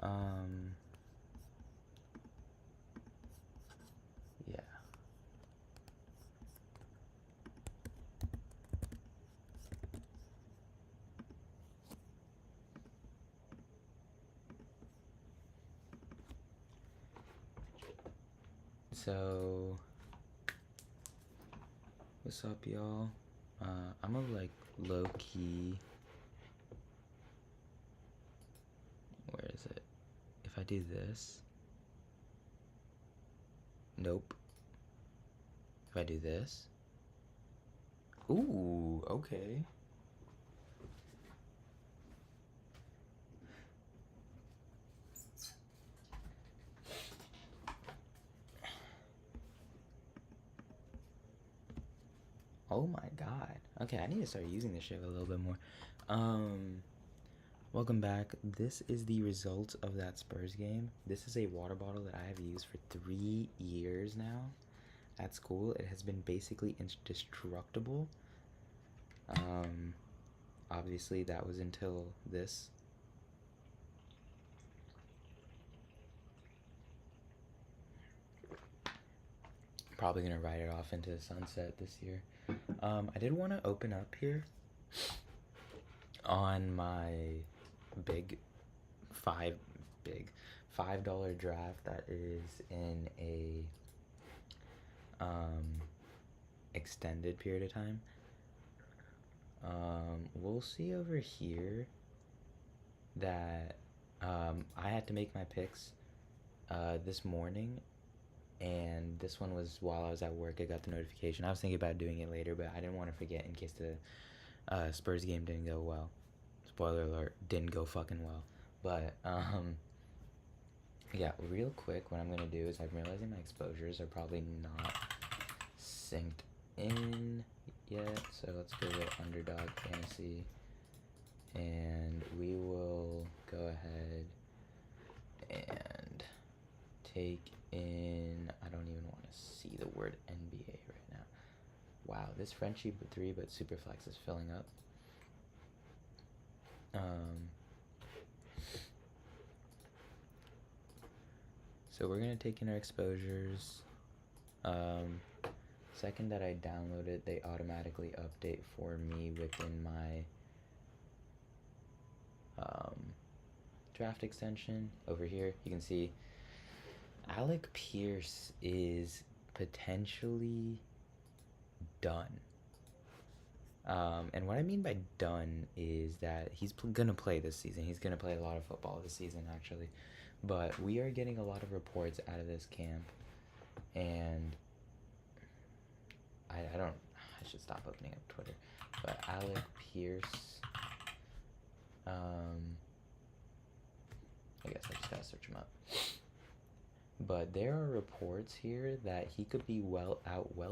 Yeah. So, what's up, y'all? I'm a like low key. Where is it? If I do this, nope. If I do this, ooh, okay. Oh my god. Okay, I need to start using this shit a little bit more. Welcome back. This is the result of that Spurs game. This is a water bottle that I have used for 3 years now at school. It has been basically indestructible. Obviously that was until this. Probably gonna ride it off into the sunset this year. I did want to open up here on my big $5 draft that is in a extended period of time. We'll see over here that I had to make my picks this morning, and this one was while I was at work. I got the notification. I was thinking about doing it later, but I didn't want to forget in case the Spurs game didn't go well. Spoiler alert, didn't go fucking well. But yeah, real quick, what I'm gonna do is I'm realizing my exposures are probably not synced in yet, so let's go with underdog fantasy, and we will go ahead and take in, I don't even want to see the word NBA right now. Wow, this Frenchie 3 but Superflex is filling up. So we're gonna take in our exposures. Second that I download it, they automatically update for me within my draft extension. Over here, you can see Alec Pierce is potentially done. And what I mean by done is that he's gonna play this season. He's gonna play a lot of football this season, actually. But we are getting a lot of reports out of this camp, and I should stop opening up Twitter. But Alec Pierce, I guess I just gotta search him up. But there are reports here that he could be well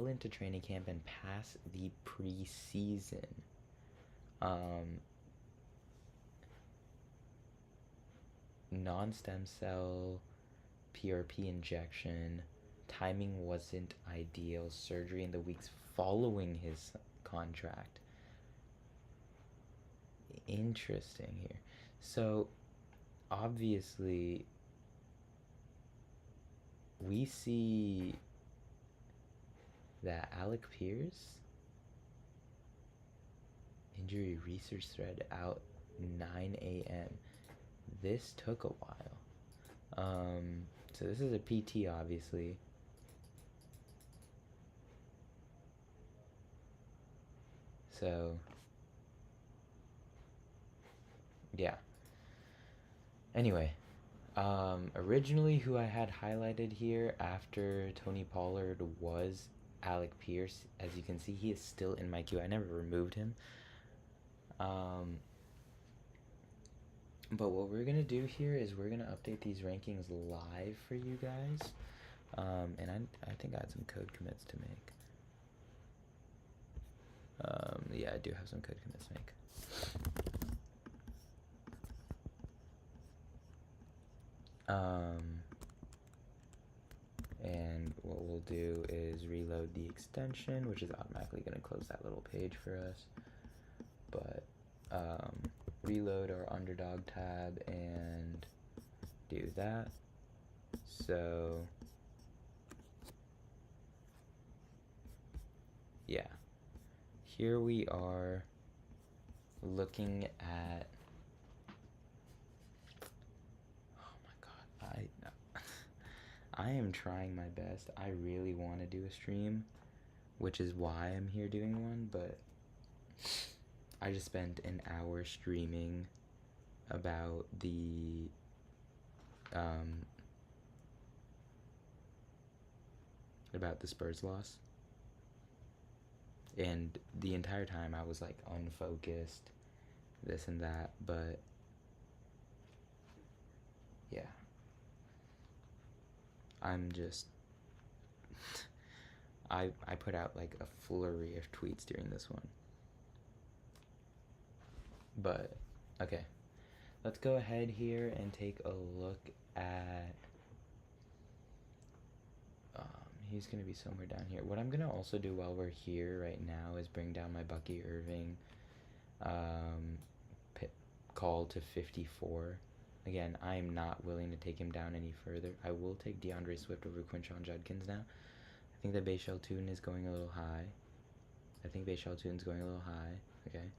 into training camp and past the preseason. Non-stem cell PRP injection. Timing wasn't ideal. Surgery in the weeks following his contract. Interesting here. So, obviously, we see that Alec Pierce injury research thread out 9 a.m. This took a while. So this is a PT, obviously. So, yeah. Anyway, originally who I had highlighted here after Tony Pollard was Alec Pierce. As you can see, he is still in my queue. I never removed him. But what we're gonna do here is we're gonna update these rankings live for you guys. And I think I had some code commits to make. Yeah, I do have some code commits to make. And what we'll do is reload the extension, which is automatically going to close that little page for us. But reload our underdog tab, and do that. So yeah, here we are looking at, oh my god, I am trying my best. I really want to do a stream, which is why I'm here doing one, but I just spent an hour streaming about the Spurs loss, and the entire time I was like unfocused, this and that, but yeah, I'm just I put out like a flurry of tweets during this one. But okay, let's go ahead here and take a look at he's gonna be somewhere down here. What I'm gonna also do while we're here right now is bring down my Bucky Irving call to 54. Again, I am not willing to take him down any further. I will take DeAndre Swift over Quinshon Judkins now. I think the base shell tune is going a little high. Okay.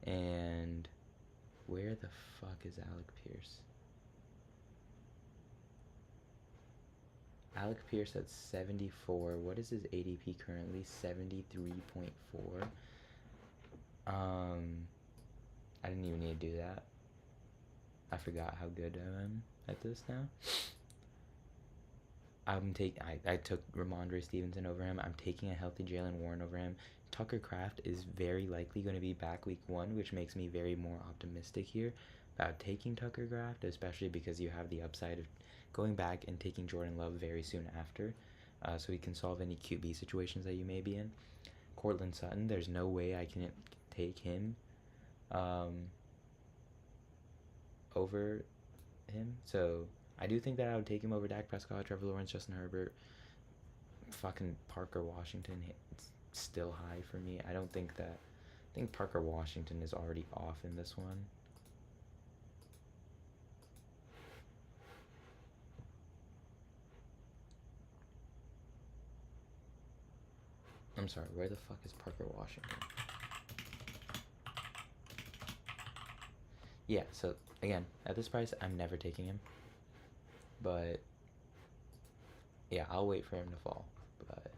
And where the fuck is Alec Pierce? Alec Pierce at 74. What is his ADP currently? 73.4. I didn't even need to do that. I forgot how good I am at this now. I took Ramondre Stevenson over him. I'm taking a healthy Jalen Warren over him. Tucker Kraft is very likely going to be back week 1, which makes me very more optimistic here about taking Tucker Kraft, especially because you have the upside of going back and taking Jordan Love very soon after, so he can solve any QB situations that you may be in. Cortland Sutton, there's no way I can take him over him, so I do think that I would take him over Dak Prescott, Trevor Lawrence, Justin Herbert, fucking Parker Washington. It's still high for me. I think Parker Washington is already off in this one. I'm sorry, where the fuck is Parker Washington? Yeah, so again, at this price, I'm never taking him. But yeah, I'll wait for him to fall. But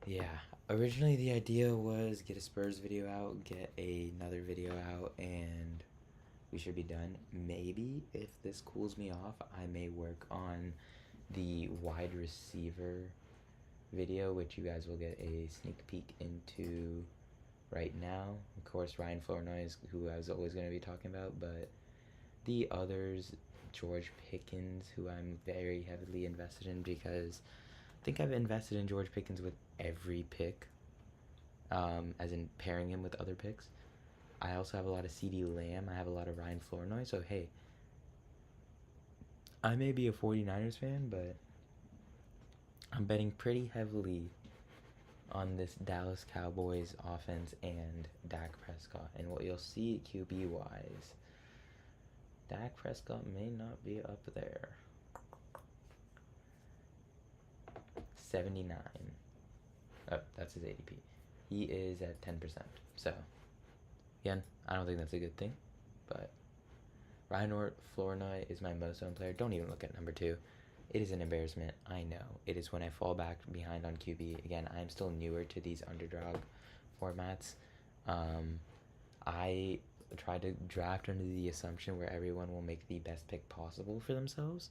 yeah, originally the idea was get a Spurs video out, get another video out, and we should be done. Maybe if this cools me off, I may work on the wide receiver video, which you guys will get a sneak peek into right now. Of course, Ryan Flournoy is who I was always going to be talking about, but the others, George Pickens, who I'm very heavily invested in because I think I've invested in George Pickens with every pick, as in pairing him with other picks. I also have a lot of CeeDee Lamb. I have a lot of Ryan Flournoy. So, hey, I may be a 49ers fan, but I'm betting pretty heavily on this Dallas Cowboys offense and Dak Prescott. And what you'll see QB-wise, Dak Prescott may not be up there. 79. Oh, that's his ADP. He is at 10%. So, again, I don't think that's a good thing. But Ryan Flournoy is my most owned player. Don't even look at number 2. It is an embarrassment. I know. It is when I fall back behind on QB. Again, I'm still newer to these underdog formats. I try to draft under the assumption where everyone will make the best pick possible for themselves.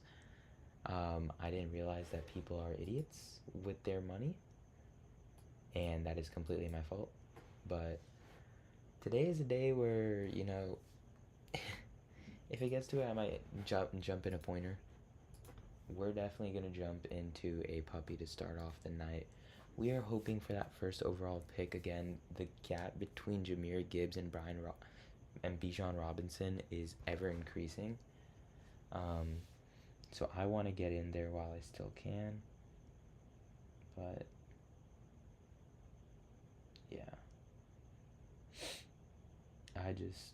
I didn't realize that people are idiots with their money, and that is completely my fault. But today is a day where, you know, if it gets to it, I might jump in a pointer. We're definitely going to jump into a puppy to start off the night. We are hoping for that first overall pick. Again, the gap between Jahmyr Gibbs and Bijan Robinson is ever increasing. So I want to get in there while I still can. But yeah. I just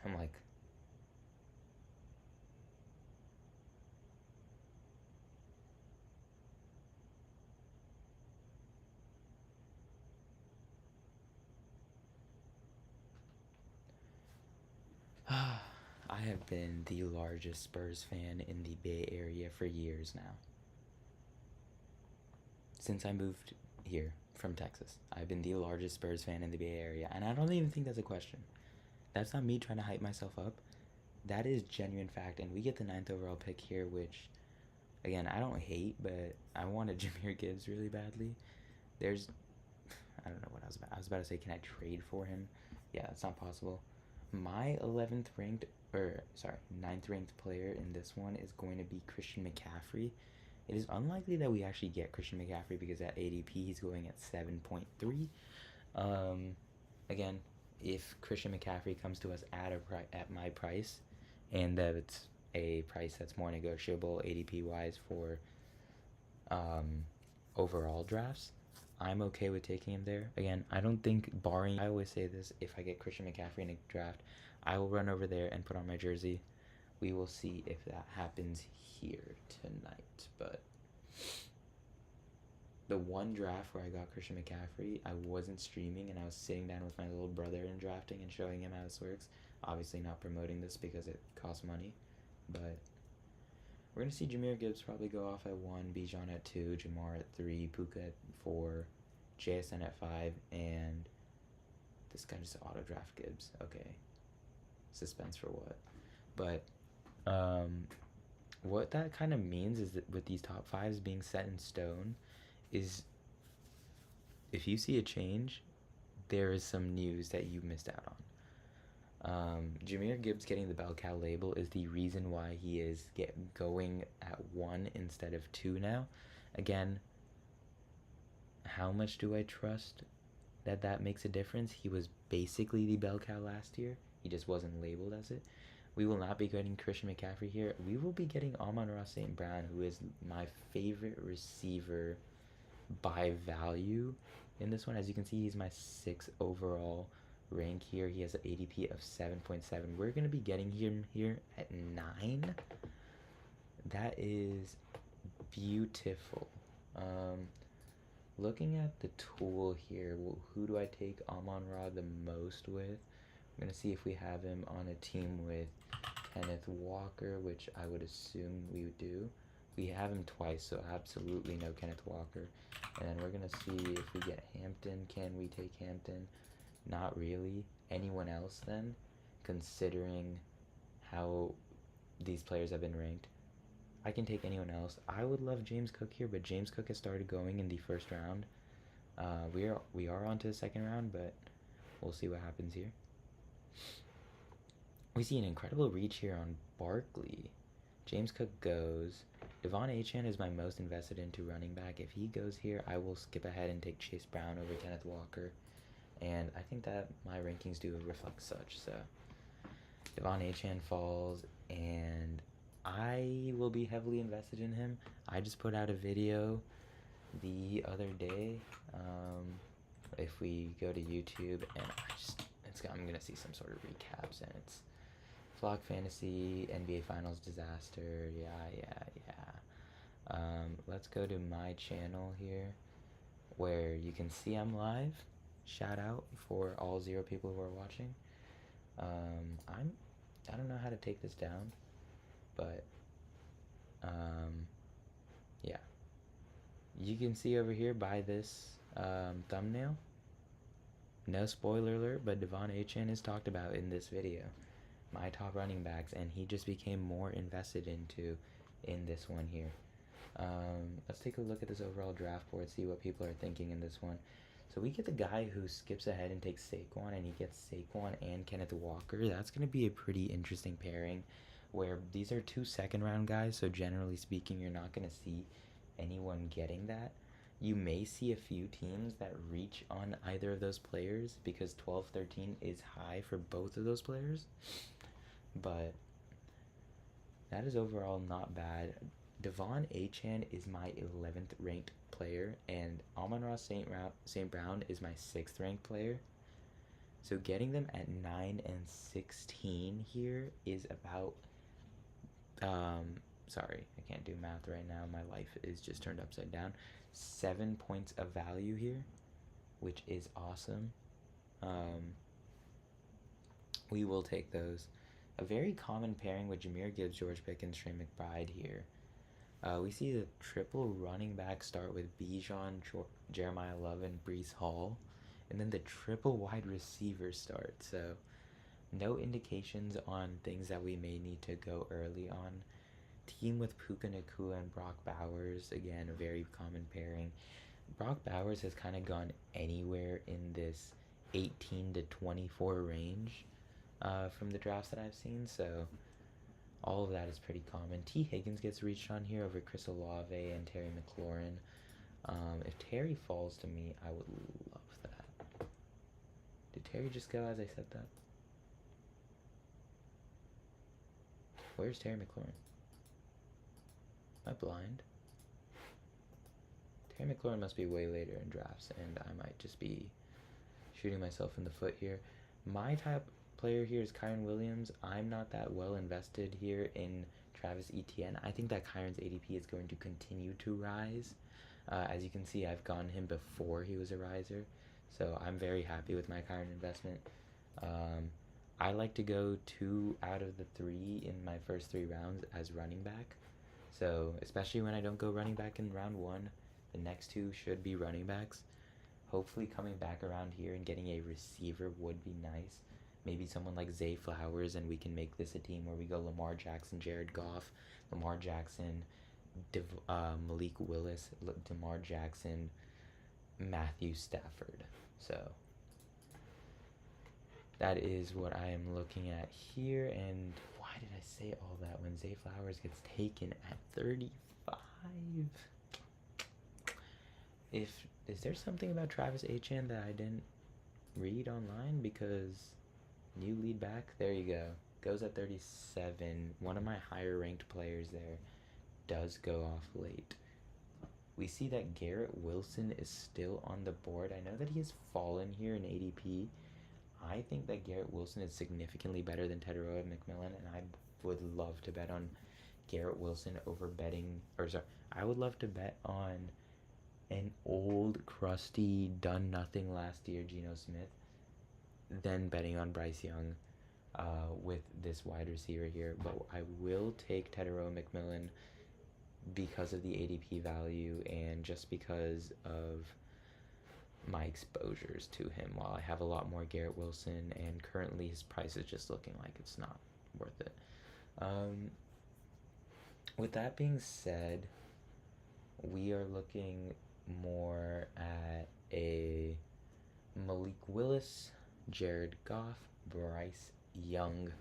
I'm like, I have been the largest Spurs fan in the Bay Area for years now. Since I moved here from Texas, I've been the largest Spurs fan in the Bay Area, and I don't even think that's a question. That's not me trying to hype myself up. That is genuine fact, and we get the 9th overall pick here, which, again, I don't hate, but I wanted Jahmyr Gibbs really badly. There's, I don't know what I was about. I was about to say, can I trade for him? Yeah, that's not possible. My 11th ranked, or sorry, 9th ranked player in this one is going to be Christian McCaffrey. It is unlikely that we actually get Christian McCaffrey because at ADP he's going at 7.3. Again, if Christian McCaffrey comes to us at my price, and that it's a price that's more negotiable ADP wise for overall drafts, I'm okay with taking him there. Again, I don't think, barring, I always say this, if I get Christian McCaffrey in a draft, I will run over there and put on my jersey. We will see if that happens here tonight. But the one draft where I got Christian McCaffrey, I wasn't streaming and I was sitting down with my little brother and drafting and showing him how this works. Obviously not promoting this because it costs money, but we're going to see Jahmyr Gibbs probably go off at 1, Bijan at 2, Jamar at 3, Puka at 4, JSN at 5, and this guy just auto-draft Gibbs. Okay. Suspense for what? But what that kind of means is that with these top 5s being set in stone is if you see a change, there is some news that you missed out on. Jahmyr Gibbs getting the bell cow label is the reason why he is going at 1 instead of 2 now. Again, how much do I trust that makes a difference? He was basically the bell cow last year. He just wasn't labeled as it. We will not be getting Christian McCaffrey here. We will be getting Amon-Ra St. Brown, who is my favorite receiver by value in this one. As you can see, he's my 6th overall rank here. He has an ADP of 7.7. We're going to be getting him here at 9. That is beautiful. Looking at the tool here, who do I take Amon-Ra the most with? I'm going to see if we have him on a team with Kenneth Walker, which I would assume we do. We have him twice, so absolutely no Kenneth Walker. And then we're going to see if we get Hampton. Can we take Hampton? Not really. Anyone else then, considering how these players have been ranked? I can take anyone else. I would love James Cook here, but James Cook has started going in the first round. We are on to the second round, but we'll see what happens here. We see an incredible reach here on Barkley. James Cook goes. Devon Achane is my most invested into running back. If he goes here, I will skip ahead and take Chase Brown over Kenneth Walker. And I think that my rankings do reflect such. So Devon Achane falls, and I will be heavily invested in him. I just put out a video the other day. If we go to YouTube, and I'm gonna see some sort of recaps, and it's Flock Fantasy, NBA Finals disaster. Yeah. Let's go to my channel here, where you can see I'm live. Shout out for all 0 people who are watching. I don't know how to take this down, but yeah. You can see over here by this thumbnail. No spoiler alert, but Devon Achane is talked about in this video. My top running backs, and he just became more invested into in this one here. Let's take a look at this overall draft board, see what people are thinking in this one. So we get the guy who skips ahead and takes Saquon, and he gets Saquon and Kenneth Walker. That's going to be a pretty interesting pairing, where these are 2 second-round guys, so generally speaking, you're not going to see anyone getting that. You may see a few teams that reach on either of those players because 12-13 is high for both of those players. But that is overall not bad. Devon Achane is my 11th ranked player, and Amon-Ra St. Brown is my 6th ranked player. So getting them at 9 and 16 here is about, sorry, I can't do math right now. My life is just turned upside down. 7 points of value here, which is awesome. We will take those. A very common pairing with Jahmyr Gibbs, George Pickens, Trey McBride here. We see the triple running back start with Bijan, Jeremiah Love, and Breece Hall. And then the triple wide receiver start. So no indications on things that we may need to go early on. Team with Puka Nacua and Brock Bowers. Again, a very common pairing. Brock Bowers has kind of gone anywhere in this 18 to 24 range from the drafts that I've seen. So all of that is pretty common. T. Higgins gets reached on here over Chris Olave and Terry McLaurin. If Terry falls to me, I would love that. Did Terry just go as I said that? Where's Terry McLaurin? Am I blind? Terry McLaurin must be way later in drafts, and I might just be shooting myself in the foot here. My type player here is Kyren Williams. I'm not that well invested here in Travis Etienne. I think that Kyren's ADP is going to continue to rise. As you can see, I've gotten him before he was a riser, so I'm very happy with my Kyren investment. I like to go 2 out of the 3 in my first 3 rounds as running back. So especially when I don't go running back in round 1, the next 2 should be running backs. Hopefully coming back around here and getting a receiver would be nice. Maybe someone like Zay Flowers, and we can make this a team where we go Lamar Jackson, Jared Goff, Lamar Jackson, Malik Willis, DeMar Jackson, Matthew Stafford. So that is what I am looking at here. And why did I say all that when Zay Flowers gets taken at 35? Is there something about Travis Etienne that I didn't read online? Because new lead back, there you go, goes at 37. One of my higher ranked players there does go off late. We see that Garrett Wilson is still on the board. I know that he has fallen here in ADP. I think that Garrett Wilson is significantly better than Tedoroa McMillan, and I would love to bet on Garrett Wilson over I would love to bet on an old, crusty, done nothing last year Geno Smith, then betting on Bryce Young with this wide receiver here. But I will take Tedoroa McMillan because of the ADP value and just because of my exposures to him, while I have a lot more Garrett Wilson, and currently his price is just looking like it's not worth it. With that being said, we are looking more at a Malik Willis, Jared Goff, Bryce Young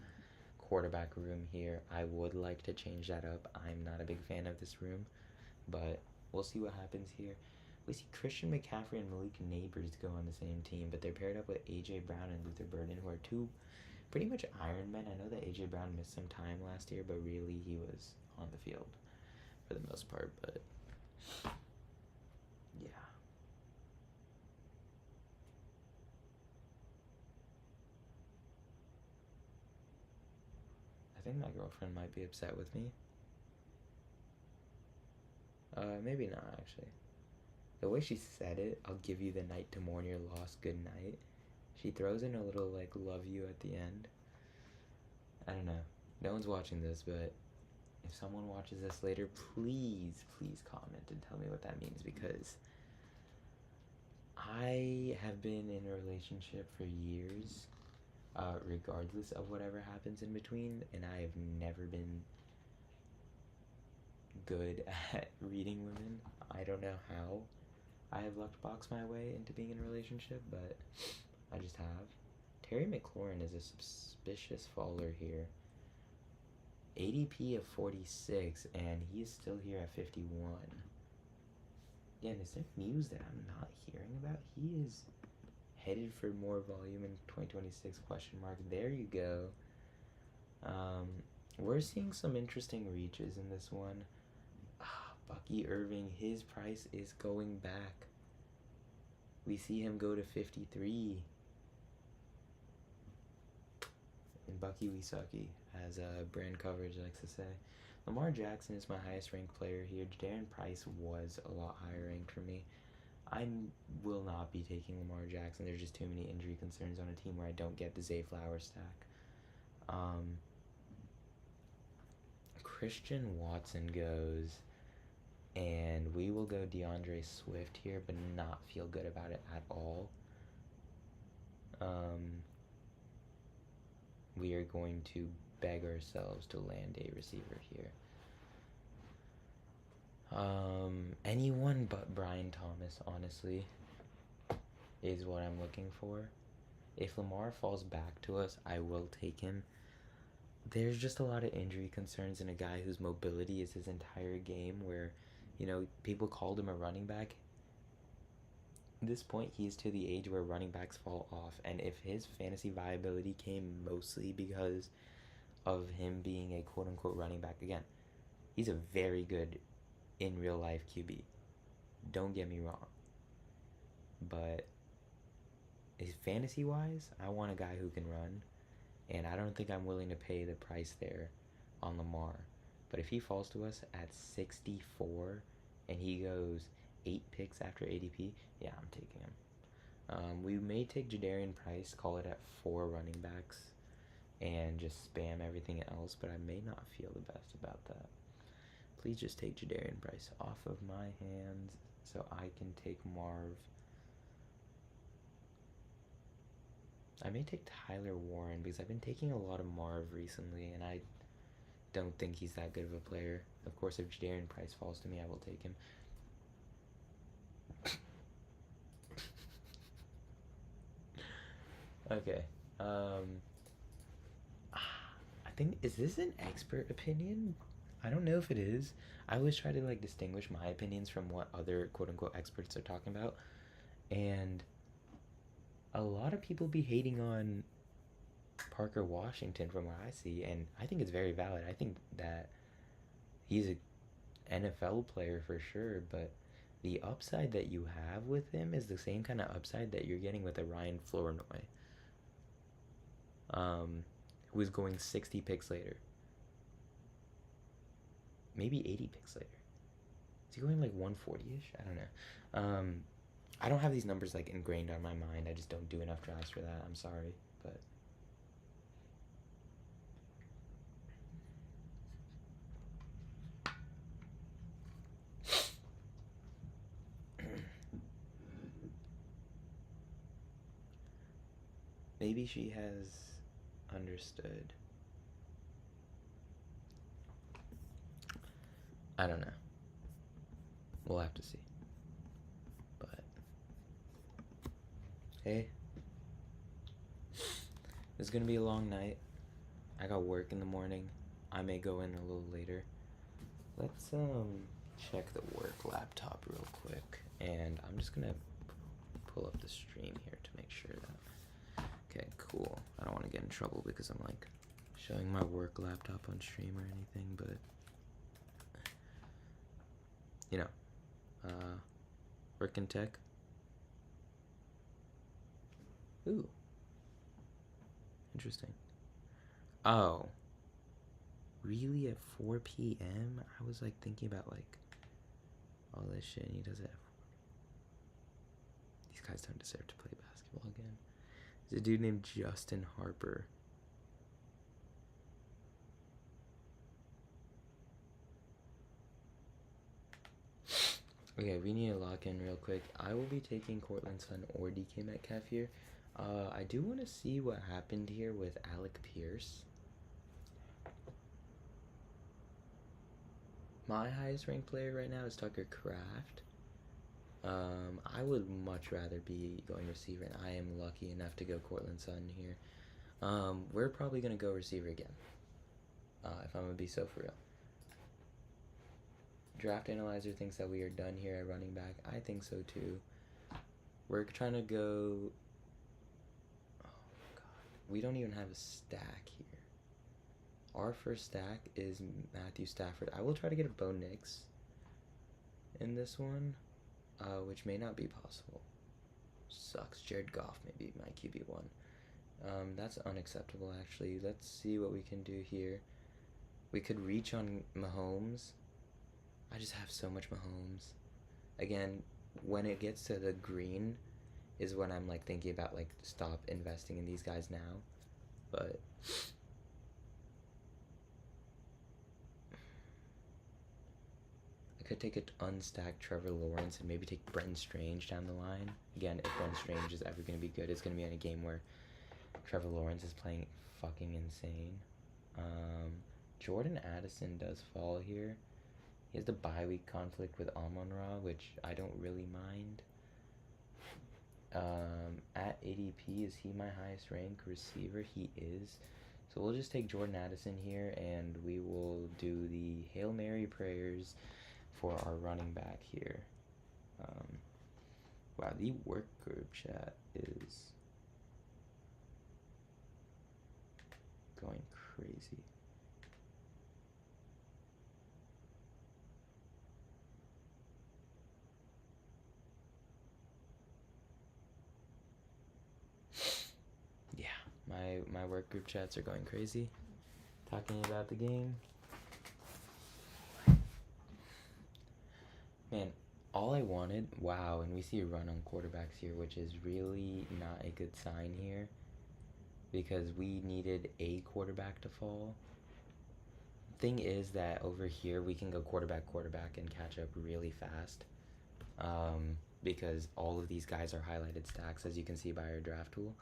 quarterback room here. I would like to change that up. I'm not a big fan of this room, but we'll see what happens here. We see Christian McCaffrey and Malik Neighbors go on the same team, but they're paired up with A.J. Brown and Luther Burden, who are 2 pretty much Iron Men. I know that A.J. Brown missed some time last year, but really he was on the field for the most part. But yeah. I think my girlfriend might be upset with me. Maybe not, actually. The way she said it, "I'll give you the night to mourn your loss, good night." She throws in a little, like, love you at the end. I don't know. No one's watching this, but if someone watches this later, please comment and tell me what that means, because I have been in a relationship for years, regardless of whatever happens in between, and I have never been good at reading women. I don't know how I have luckboxed my way into being in a relationship, but I just have. Terry McLaurin is a suspicious faller here. ADP of 46, and he is still here at 51. Again, is there news that I'm not hearing about? He is headed for more volume in 2026, question mark. There you go. We're seeing some interesting reaches in this one. Bucky Irving, his price is going back. We see him go to 53. and Bucky we sucky, as brand coverage likes to say. Lamar Jackson is my highest ranked player here. Jadarian Price was a lot higher ranked for me. I will not be taking Lamar Jackson. There's just too many injury concerns on a team where I don't get the Zay Flowers stack. Christian Watson goes, and we will go DeAndre Swift here, but not feel good about it at all. We are going to beg ourselves to land a receiver here. Anyone but Brian Thomas, honestly, is what I'm looking for. If Lamar falls back to us, I will take him. There's just a lot of injury concerns in a guy whose mobility is his entire game, where, you know, people called him a running back. At this point, he's to the age where running backs fall off, and if his fantasy viability came mostly because of him being a quote-unquote running back, again, he's a very good in real life QB. Don't get me wrong. But fantasy-wise, I want a guy who can run, and I don't think I'm willing to pay the price there on Lamar. But if he falls to us at 64 and he goes 8 picks after ADP, yeah, I'm taking him. We may take Jadarian Price, call it at 4 running backs, and just spam everything else, but I may not feel the best about that. Please just take Jadarian Price off of my hands so I can take Marv. I may take Tyler Warren because I've been taking a lot of Marv recently, and I don't think he's that good of a player. Of course, if Jadarian Price falls to me, I will take him. Okay. I think, is this an expert opinion? I don't know if it is. I always try to like distinguish my opinions from what other quote-unquote experts are talking about, and a lot of people be hating on Parker Washington from what I see, and I think it's very valid. I think that he's an NFL player for sure, but the upside that you have with him is the same kind of upside that you're getting with a Ryan Flournoy, who is going 60 picks later. Maybe 80 picks later. Is he going like 140-ish? I don't know. I don't have these numbers like ingrained on my mind. I just don't do enough drafts for that. I'm sorry, but maybe she has understood. I don't know. We'll have to see. But hey, it's gonna be a long night. I got work in the morning. I may go in a little later. Let's check the work laptop real quick, and I'm just gonna pull up the stream here to make sure that. Okay, cool. I don't want to get in trouble because I'm like showing my work laptop on stream or anything, but you know, work in tech. Ooh, interesting. Oh, really? At 4 p.m.? I was like thinking about like all this shit, and he does it. These guys don't deserve to play basketball again. There's a dude named Justin Harper. Okay, we need to lock in real quick. I will be taking Cortland Sutton or DK Metcalf here. I do want to see what happened here with Alec Pierce. My highest ranked player right now is Tucker Kraft. I would much rather be going receiver, and I am lucky enough to go Cortland Sutton here. We're probably going to go receiver again, if I'm going to be so for real. Draft Analyzer thinks that we are done here at running back. I think so too. We're trying to go... Oh, God. We don't even have a stack here. Our first stack is Matthew Stafford. I will try to get a Bo Nix in this one, which may not be possible. Sucks. Jared Goff may be my QB1. That's unacceptable, actually. Let's see what we can do here. We could reach on Mahomes. I just have so much Mahomes. Again, when it gets to the green is when I'm like thinking about like stop investing in these guys now. But I could take it unstack Trevor Lawrence and maybe take Brenton Strange down the line. Again, if Brenton Strange is ever going to be good, it's going to be in a game where Trevor Lawrence is playing fucking insane. Jordan Addison does fall here. He has the bye week conflict with Amon-Ra, which I don't really mind. At ADP, is he my highest rank receiver? He is. So we'll just take Jordan Addison here, and we will do the Hail Mary prayers for our running back here. Wow, the work group chat is going crazy. Yeah, my work group chats are going crazy, talking about the game. Man, all I wanted, wow, and we see a run on quarterbacks here, which is really not a good sign here, because we needed a quarterback to fall. Thing is that over here we can go quarterback and catch up really fast, because all of these guys are highlighted stacks, as you can see by our draft tool.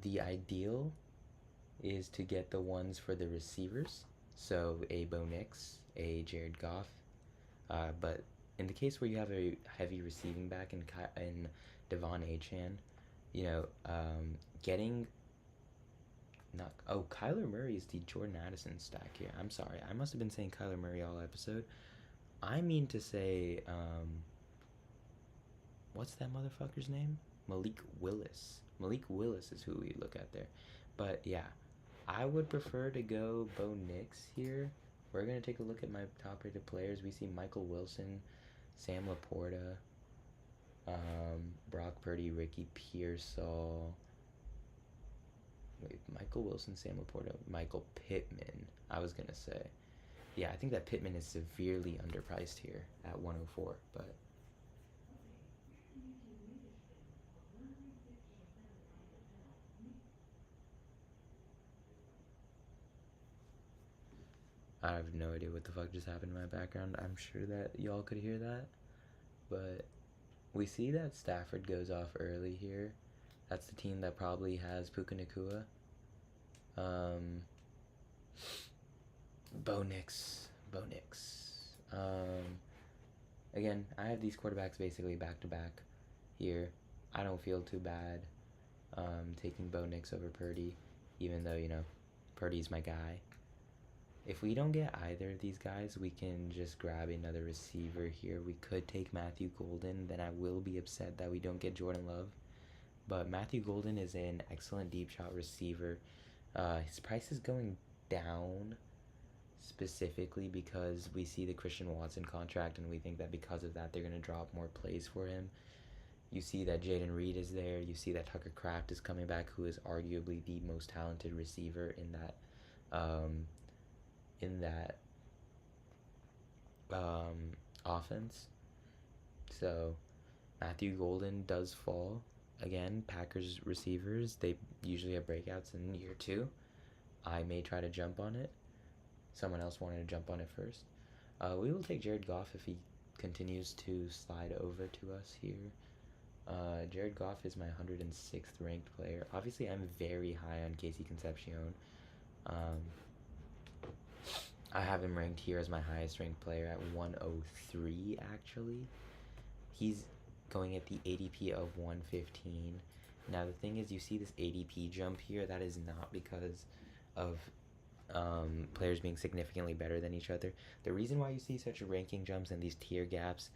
The ideal is to get the ones for the receivers, so a Bo Nix, a Jared Goff, but in the case where you have a heavy receiving back in Devon Achane, you know, getting not Kyler Murray is the Jordan Addison stack here. I'm sorry, I must have been saying Kyler Murray all episode. I mean to say, what's that motherfucker's name? Malik Willis. Malik Willis is who we look at there. But yeah, I would prefer to go Bo Nix here. We're going to take a look at my top rated players. We see Michael Wilson, Sam Laporta, Brock Purdy, Ricky Pearsall. Wait, Michael Wilson, Sam Laporta, Michael Pittman, I was going to say. Yeah, I think that Pittman is severely underpriced here at 104, but I have no idea what the fuck just happened in my background. I'm sure that y'all could hear that. But we see that Stafford goes off early here. That's the team that probably has Puka Nacua. Bo Nix. Again, I have these quarterbacks basically back to back here. I don't feel too bad taking Bo Nix over Purdy, even though, you know, Purdy's my guy. If we don't get either of these guys, we can just grab another receiver here. We could take Matthew Golden. Then I will be upset that we don't get Jordan Love. But Matthew Golden is an excellent deep shot receiver. His price is going down specifically because we see the Christian Watson contract, and we think that because of that, they're going to drop more plays for him. You see that Jaden Reed is there. You see that Tucker Kraft is coming back, who is arguably the most talented receiver in that offense. So Matthew Golden does fall. Again, Packers receivers, they usually have breakouts in year 2. I may try to jump on it. Someone else wanted to jump on it first. We will take Jared Goff if he continues to slide over to us here. Jared Goff is my 106th ranked player. Obviously, I'm very high on Casey Concepcion. I have him ranked here as my highest ranked player at 103, actually. He's going at the ADP of 115. Now, the thing is, you see this ADP jump here. That is not because of players being significantly better than each other. The reason why you see such ranking jumps and these tier gaps,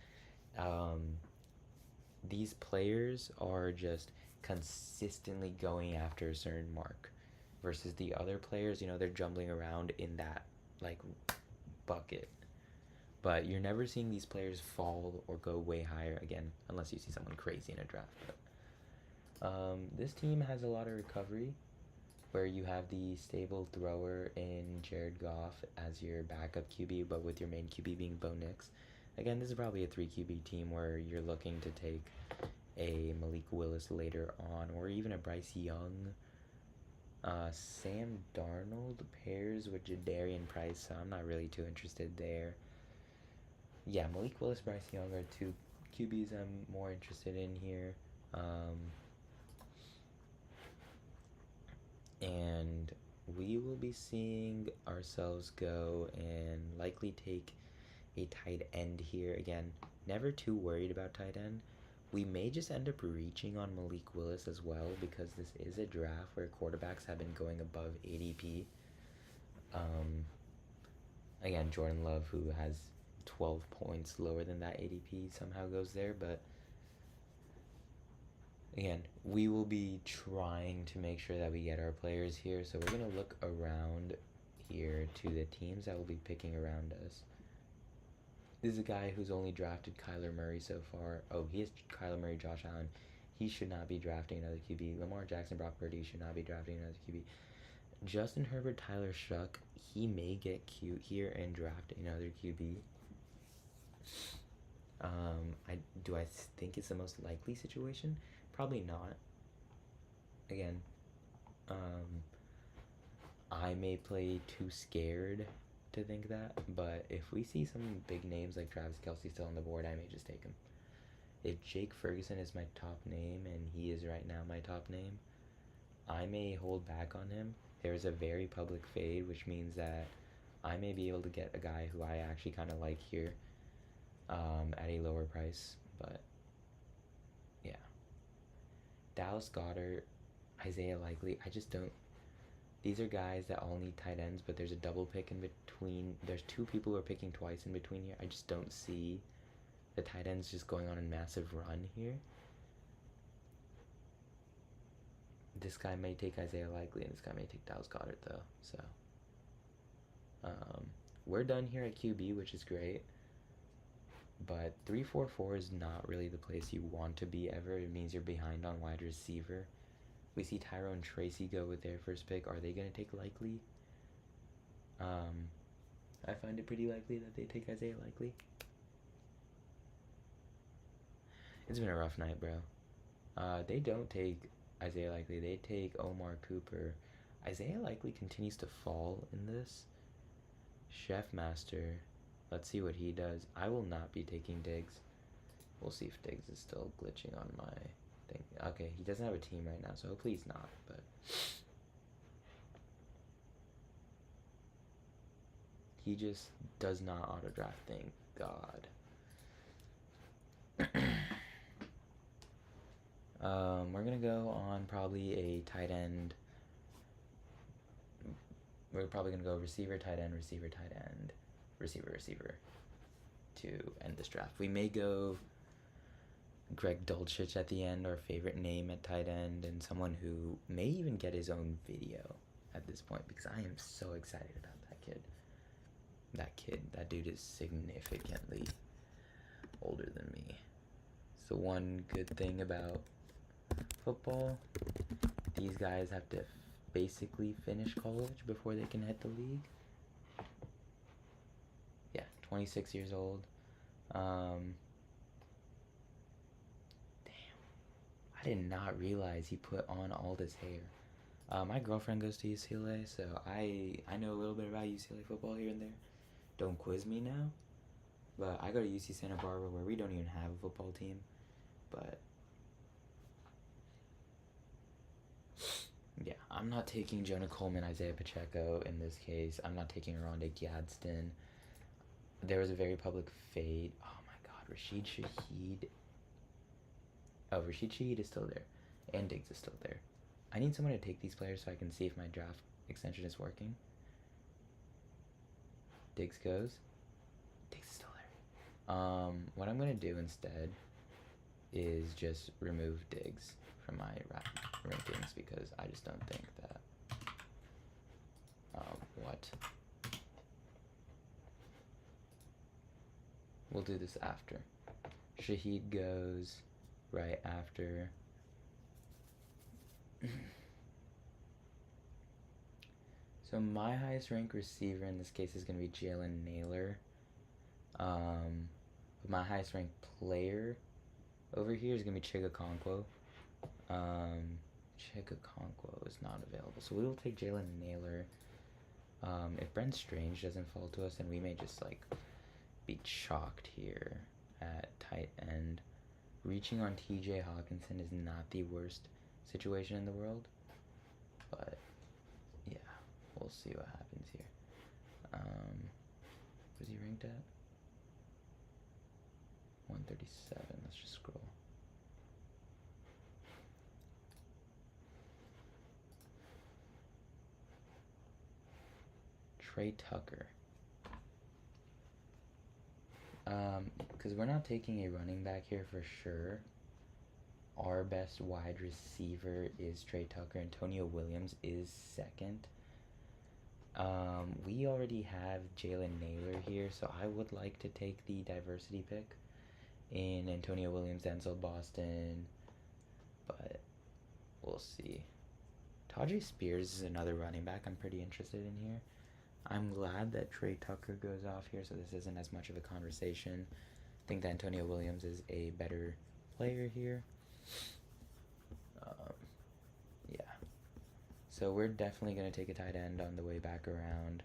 these players are just consistently going after a certain mark versus the other players, you know, they're jumbling around in that like bucket. But you're never seeing these players fall or go way higher again, unless you see someone crazy in a draft. But This team has a lot of recovery, where you have the stable thrower in Jared Goff as your backup QB, but with your main QB being Bo Nix. Again, this is probably a 3 QB team where you're looking to take a Malik Willis later on, or even a Bryce Young. Sam Darnold pairs with Jadarian Price, so I'm not really too interested there. Yeah, Malik Willis, Bryce Young are 2 QBs I'm more interested in here. And we will be seeing ourselves go and likely take a tight end here. Again, never too worried about tight end. We may just end up reaching on Malik Willis as well, because this is a draft where quarterbacks have been going above ADP. Again, Jordan Love, who has 12 points lower than that ADP, somehow goes there, but again, we will be trying to make sure that we get our players here, so we're going to look around here to the teams that will be picking around us. This is a guy who's only drafted Kyler Murray so far. Oh, he is Kyler Murray, Josh Allen. He should not be drafting another QB. Lamar Jackson, Brock Purdy should not be drafting another QB. Justin Herbert, Tyler Shuck, he may get cute here and draft another QB. Do I think it's the most likely situation? Probably not. Again, I may play too scared to think that, but if we see some big names like Travis Kelce still on the board, I may just take him. If Jake Ferguson is my top name, and he is right now my top name, I may hold back on him. There's a very public fade, which means that I may be able to get a guy who I actually kind of like here at a lower price, but yeah. Dallas Goedert, Isaiah Likely, I just don't. These are guys that all need tight ends, but there's a double pick in between. There's 2 people who are picking twice in between here. I just don't see the tight ends just going on a massive run here. This guy may take Isaiah Likely, and this guy may take Dallas Goedert, though. So we're done here at QB, which is great. But 3-4-4 is not really the place you want to be ever. It means you're behind on wide receiver. We see Tyrone Tracy go with their first pick. Are they going to take Likely? I find it pretty likely that they take Isaiah Likely. It's been a rough night, bro. They don't take Isaiah Likely. They take Omar Cooper. Isaiah Likely continues to fall in this. Chef Master. Let's see what he does. I will not be taking Diggs. We'll see if Diggs is still glitching on my thing. Okay, he doesn't have a team right now, so hopefully he's not, but he just does not auto draft, thank God. We're gonna go on probably a tight end. We're probably gonna go receiver, tight end, receiver, tight end, receiver to end this draft. We may go Greg Dulcich at the end, our favorite name at tight end, and someone who may even get his own video at this point, because I am so excited about that kid. That dude is significantly older than me. So one good thing about football, these guys have to basically finish college before they can hit the league. Yeah, 26 years old. Damn, I did not realize he put on all this hair. My girlfriend goes to UCLA, so I know a little bit about UCLA football here and there. Don't quiz me now, but I go to UC Santa Barbara, where we don't even have a football team, but yeah, I'm not taking Jonah Coleman, Isaiah Pacheco in this case. I'm not taking Rondé Gadsden. There was a very public fade. Oh my God, Rashid Shaheed. Oh, Rashid Shaheed is still there, and Diggs is still there. I need someone to take these players so I can see if my draft extension is working. Diggs goes. Diggs is still there. What I'm gonna do instead is just remove Diggs from my rankings, because I just don't think that. What? We'll do this after. Shaheed goes right after So my highest ranked receiver in this case is going to be Jalen Naylor. But my highest ranked player over here is going to be Chigakonkwo. Chigakonkwo is not available. So we will take Jalen Naylor. If Brent Strange doesn't fall to us, then we may just like be chalked here at tight end. Reaching on TJ Hawkinson is not the worst situation in the world, but yeah, we'll see what happens here. Was he ranked at? 137. Let's just scroll. Trey Tucker. Because we're not taking a running back here for sure. Our best wide receiver is Trey Tucker. Antonio Williams is second. We already have Jalen Naylor here, so I would like to take the diversity pick in Antonio Williams, Denzel Boston, but we'll see. Tajay Spears is another running back I'm pretty interested in here. I'm glad that Trey Tucker goes off here, so this isn't as much of a conversation. I think that Antonio Williams is a better player here. Yeah. So we're definitely going to take a tight end on the way back around.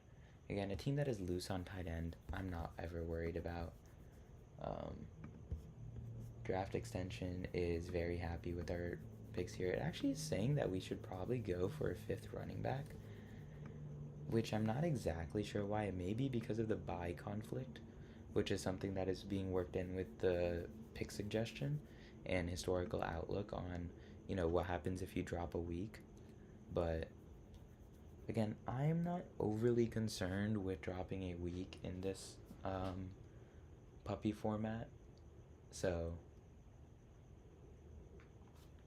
Again, a team that is loose on tight end, I'm not ever worried about. Draft extension is very happy with our picks here. It actually is saying that we should probably go for a fifth running back, which I'm not exactly sure why. It may be because of the bye conflict, which is something that is being worked in with the pick suggestion and historical outlook on, you know, what happens if you drop a week. But again, I'm not overly concerned with dropping a week in this puppy format. So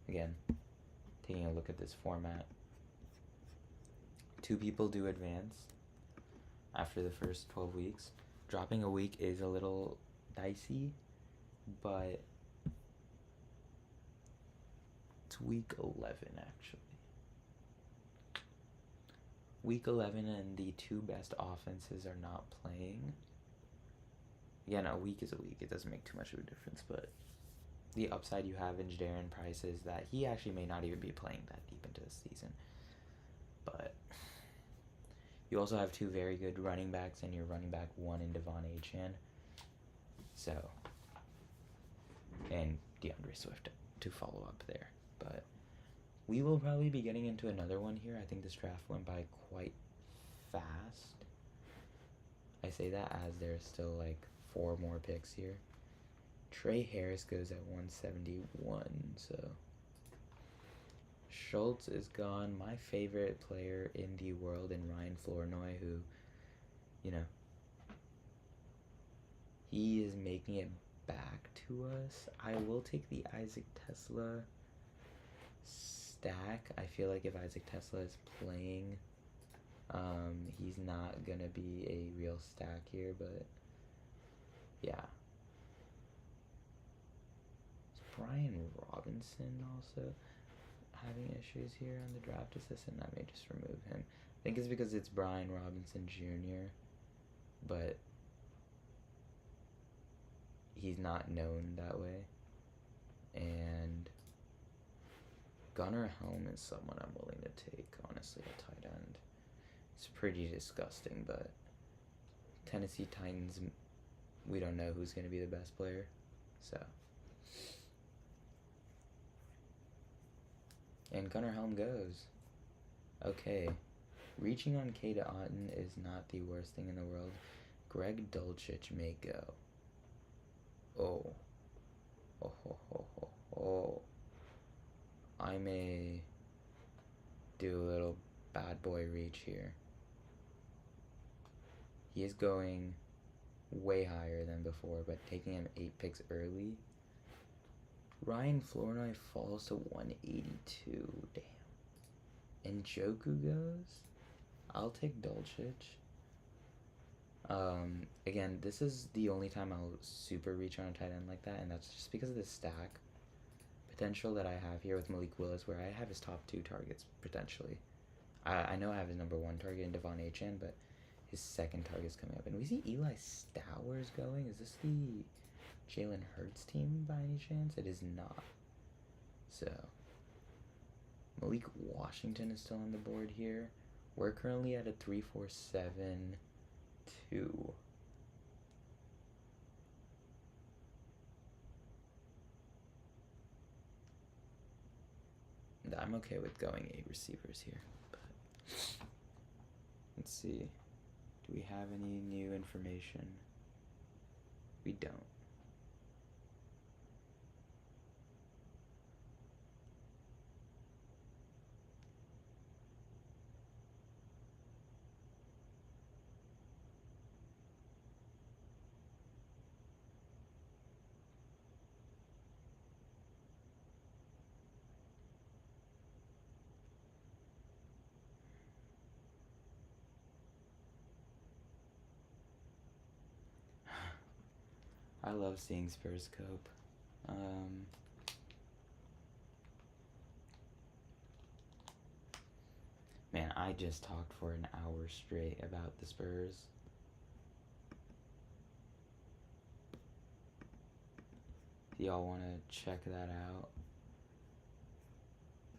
again, taking a look at this format, 2 people do advance after the first 12 weeks. Dropping a week is a little dicey, but it's week 11 actually. Week 11 and the 2 best offenses are not playing. Again, a week is a week. It doesn't make too much of a difference, but the upside you have in Jadarian Price is that he actually may not even be playing that deep into the season. But you also have 2 very good running backs and your running back 1 in Devon Achane. So, and DeAndre Swift to follow up there. But we will probably be getting into another one here. I think this draft went by quite fast. I say that as there's still like 4 more picks here. Trey Harris goes at 171, so Schultz is gone. My favorite player in the world, in Ryan Flournoy, who, you know, he is making it back to us. I will take the Isaac Tesla stack. I feel like if Isaac Tesla is playing, he's not gonna be a real stack here, but yeah. Is Brian Robinson also having issues here on the draft assistant? I may just remove him. I think it's because it's Brian Robinson Jr., but he's not known that way. And Gunnar Helm is someone I'm willing to take, honestly, at tight end. It's pretty disgusting, but Tennessee Titans, we don't know who's going to be the best player, so. And Gunnar Helm goes. Okay. Reaching on K to Otten is not the worst thing in the world. Greg Dulcich may go. Oh. Oh, ho, ho, ho, ho. I may do a little bad boy reach here. He is going way higher than before, but taking him 8 picks early. Ryan Flournoy falls to 182. Damn. And Njoku goes? I'll take Dulcich. Again, this is the only time I'll super reach on a tight end like that, and that's just because of the stack potential that I have here with Malik Willis, where I have his top 2 targets potentially. I know I have his number 1 target in Devon Achane, but his second target's coming up. And we see Eli Stowers going. Is this the Jalen Hurts team by any chance? It is not. So, Malik Washington is still on the board here. We're currently at a 3-4-7-2. I'm okay with going 8 receivers here. But let's see. Do we have any new information? We don't. I love seeing Spurs cope. Man, I just talked for an hour straight about the Spurs. If y'all want to check that out,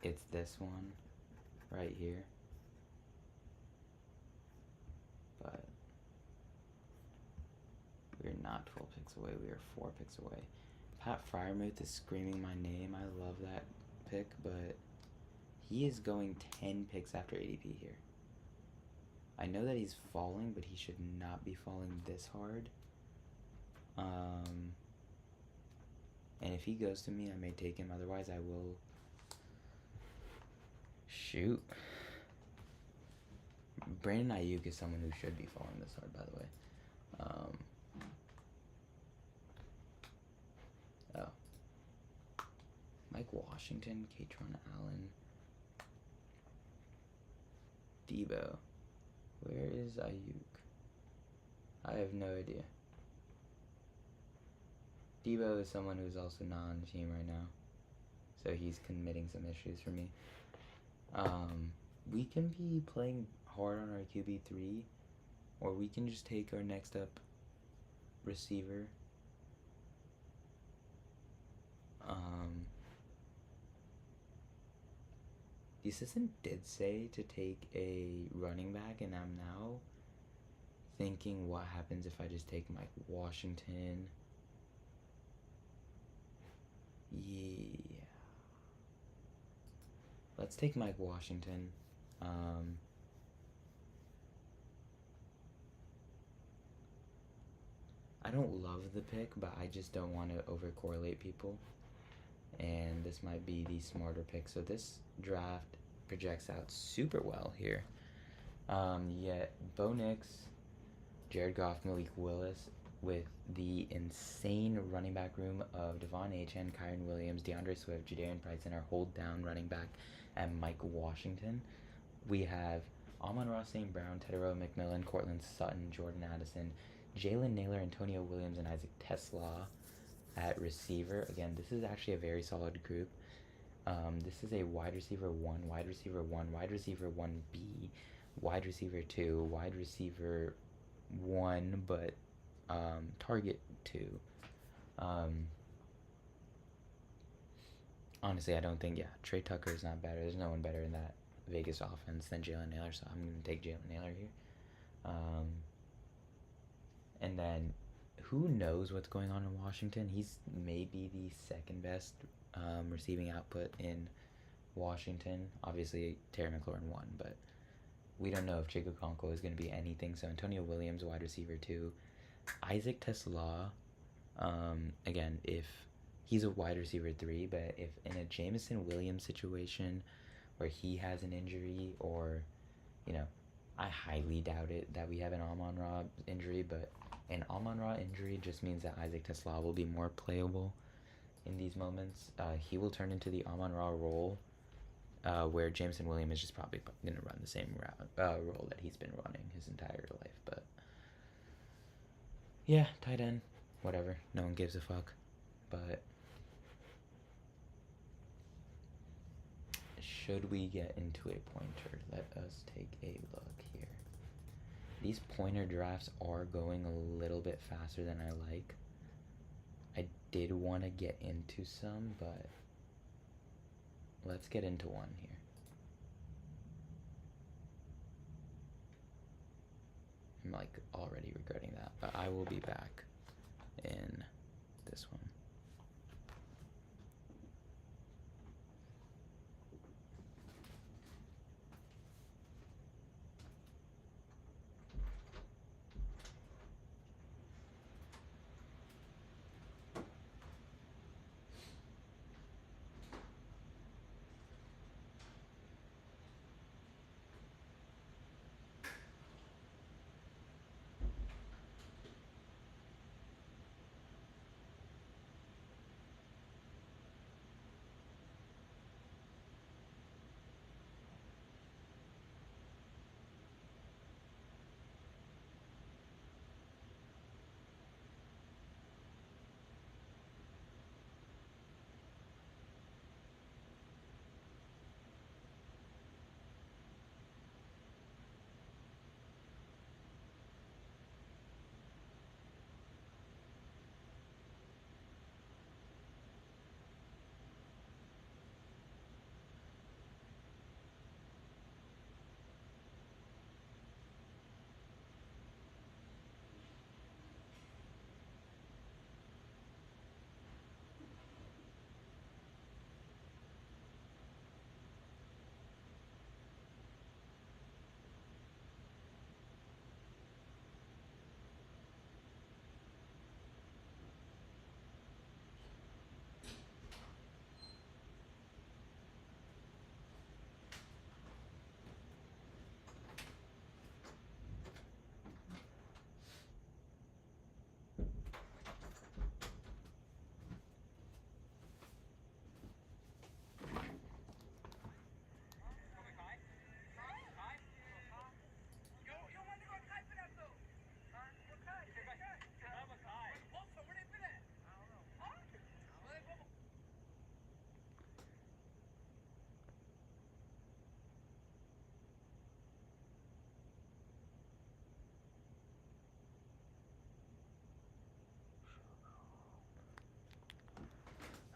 it's this one right here. But we're not 12 picks away, we are 4 picks away. Pat Freiermuth is screaming my name. I love that pick, but he is going 10 picks after ADP here. I know that he's falling, but he should not be falling this hard. And if he goes to me, I may take him. Otherwise, I will shoot. Brandon Ayuk is someone who should be falling this hard, by the way. Mike Washington, Katron Allen, Debo. Where is Ayuk? I have no idea. Debo is someone who's also not on the team right now, so he's committing some issues for me. We can be playing hard on our QB3, or we can just take our next up receiver. The assistant did say to take a running back, and I'm now thinking what happens if I just take Mike Washington. Yeah. Let's take Mike Washington. I don't love the pick, but I just don't want to over-correlate people. And this might be the smarter pick. So this draft projects out super well here. Yet Bo Nix, Jared Goff, Malik Willis, with the insane running back room of Devon Achane, Kyren Williams, DeAndre Swift, Jadarian Price, and our hold down running back and Mike Washington. We have Amon-Ra St. Brown, Tedero McMillan, Cortland Sutton, Jordan Addison, Jalen Naylor, Antonio Williams, and Isaac Tesla at receiver. Again, this is actually a very solid group. This is a wide receiver 1, wide receiver 1, wide receiver 1B, wide receiver 2, wide receiver 1, but target 2. Honestly, I don't think, Trey Tucker is not better. There's no one better in that Vegas offense than Jalen Naylor, so I'm going to take Jalen Naylor here. And then, who knows what's going on in Washington? He's maybe the second best receiving output in Washington. Obviously, Terry McLaurin won, but we don't know if Chico Conco is going to be anything. So Antonio Williams, wide receiver 2. Isaac Tesla, again, if he's a wide receiver 3, but if in a Jameson Williams situation where he has an injury, or, I highly doubt it that we have an Amon-Ra injury, but an Amon-Ra injury just means that Isaac Tesla will be more playable in these moments. He will turn into the Amon-Ra role, where Jameson Williams is just probably going to run the same role that he's been running his entire life. But yeah, tight end, whatever. No one gives a fuck. But should we get into a pointer? Let us take a look here. These pointer drafts are going a little bit faster than I like. I did want to get into some, but let's get into one here. I'm like already regretting that, but I will be back in this one.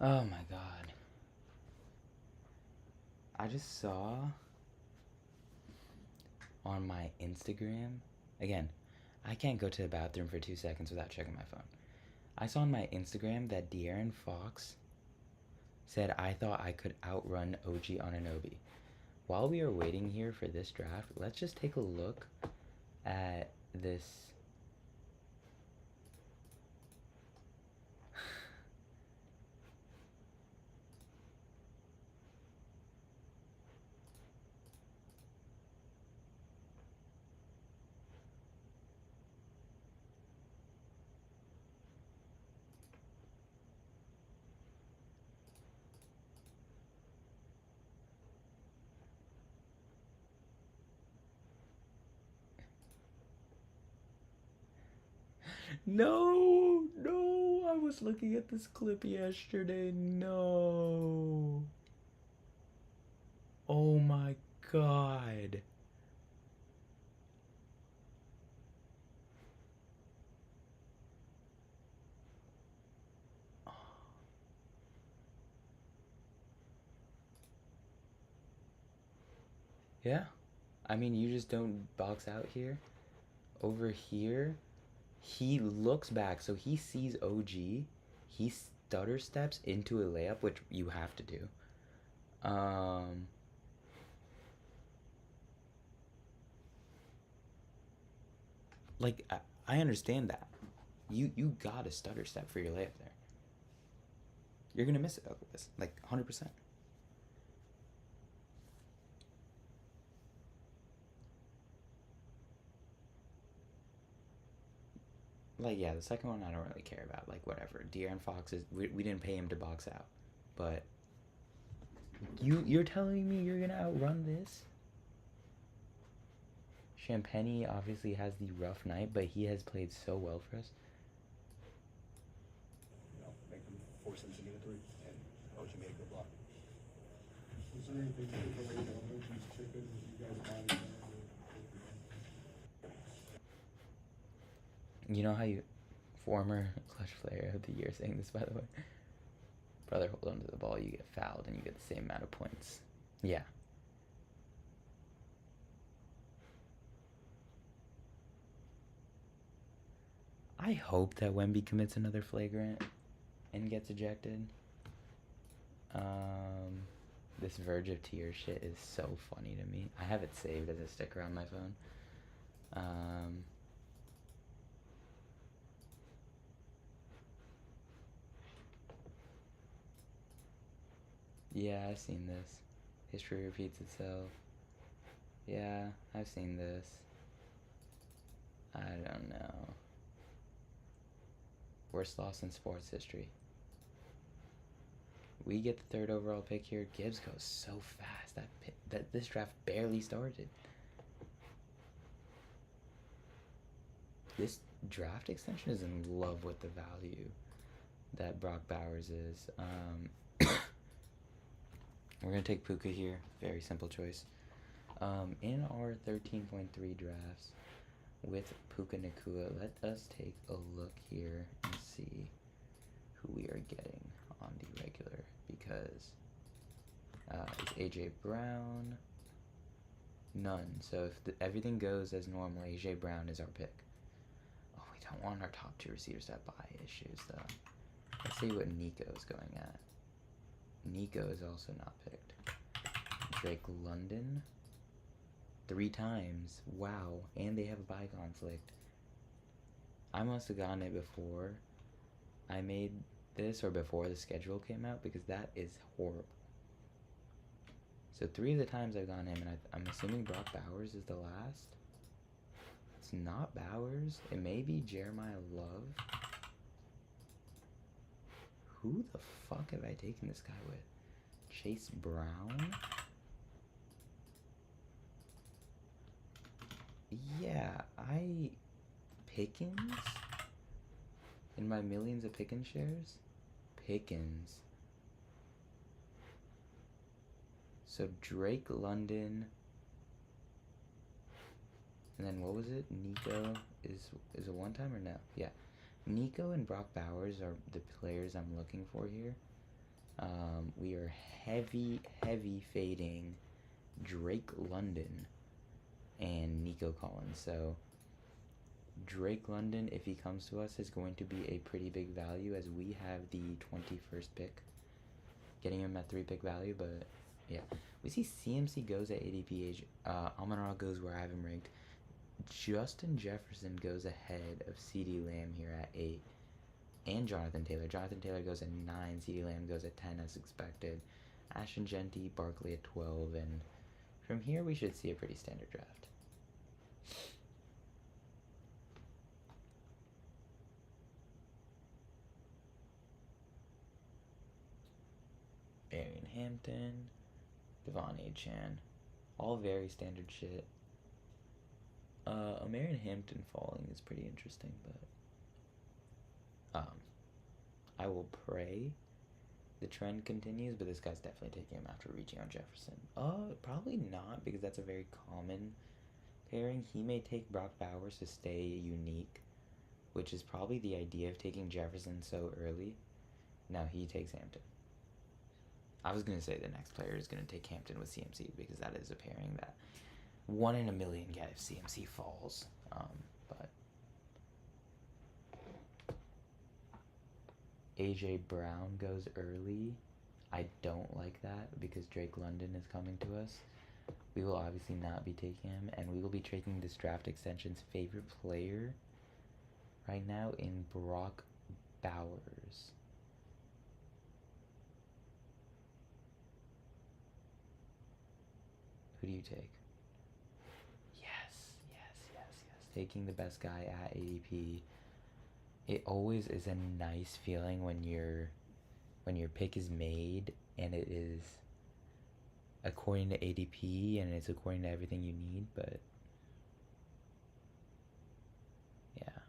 Oh my god. I just saw on my Instagram, again, I can't go to the bathroom for 2 seconds without checking my phone. I saw on my Instagram that De'Aaron Fox said I thought I could outrun OG Anunoby. While we are waiting here for this draft, let's just take a look at this. No, I was looking at this clip yesterday. No. Oh my god. Yeah. I mean, you just don't box out here. Over here, he looks back, so he sees OG. He stutter steps into a layup, which you have to do. Like I understand that. You got to stutter step for your layup there. You're gonna miss it over this, like 100%. Like, yeah, the second one I don't really care about. Like, whatever. De'Aaron Fox is. We didn't pay him to box out, but you're telling me you're gonna outrun this? Champagne obviously has the rough night, but he has played so well for us. Make them force him to get a three, and OG made a good block. anything particularly about Oji's chicken that you guys bought in there? You know how you, former Clutch Player of the Year saying this, by the way. Brother, hold on to the ball, you get fouled, and you get the same amount of points. Yeah. I hope that Wemby commits another flagrant and gets ejected. This Verge of Tears shit is so funny to me. I have it saved as a sticker on my phone. Yeah, I've seen this. History repeats itself. Yeah, I've seen this. I don't know. Worst loss in sports history. We get the 3rd overall pick here. Gibbs goes so fast. That this draft barely started. This draft extension is in love with the value that Brock Bowers is. We're going to take Puka here. Very simple choice. In our 13.3 drafts with Puka Nacua, let us take a look here and see who we are getting on the regular, because it's AJ Brown. None. So if everything goes as normal, AJ Brown is our pick. Oh, we don't want our top 2 receivers to have bye issues, though. Let's see what Nico is going at. Nico is also not picked. Drake London. 3 times. Wow. And they have a bye conflict. I must have gotten it before I made this, or before the schedule came out, because that is horrible. So 3 of the times I've gotten him, and I'm assuming Brock Bowers is the last. It's not Bowers. It may be Jeremiah Love. Who the fuck have I taken this guy with? Chase Brown? Yeah, Pickens? In my millions of Pickens shares? Pickens. So Drake London. And then what was it? Nico is a one time or no? Yeah. Nico and Brock Bowers are the players I'm looking for here. We are heavy fading Drake London and Nico Collins. So Drake London, if he comes to us, is going to be a pretty big value, as we have the 21st pick. Getting him at 3 pick value, but yeah. We see CMC goes at ADP. Amon-Ra goes where I have him ranked. Justin Jefferson goes ahead of CeeDee Lamb here at 8. And Jonathan Taylor. Jonathan Taylor goes at 9. CeeDee Lamb goes at 10 as expected. Ashton Genty, Barkley at 12. And from here, we should see a pretty standard draft. Arian Hampton, Devon Achane. All very standard shit. Marion Hampton falling is pretty interesting, but I will pray the trend continues, but this guy's definitely taking him after reaching on Jefferson. Probably not, because that's a very common pairing. He may take Brock Bowers to stay unique, which is probably the idea of taking Jefferson so early. Now he takes Hampton. I was going to say the next player is going to take Hampton with CMC, because that is a pairing that 1 in a million get if CMC falls. But AJ Brown goes early. I don't like that, because Drake London is coming to us. We will obviously not be taking him, and we will be taking this draft extension's favorite player right now in Brock Bowers. Who do you take? Yes. Taking the best guy at ADP. It always is a nice feeling when your pick is made and it is according to ADP and it's according to everything you need, but yeah.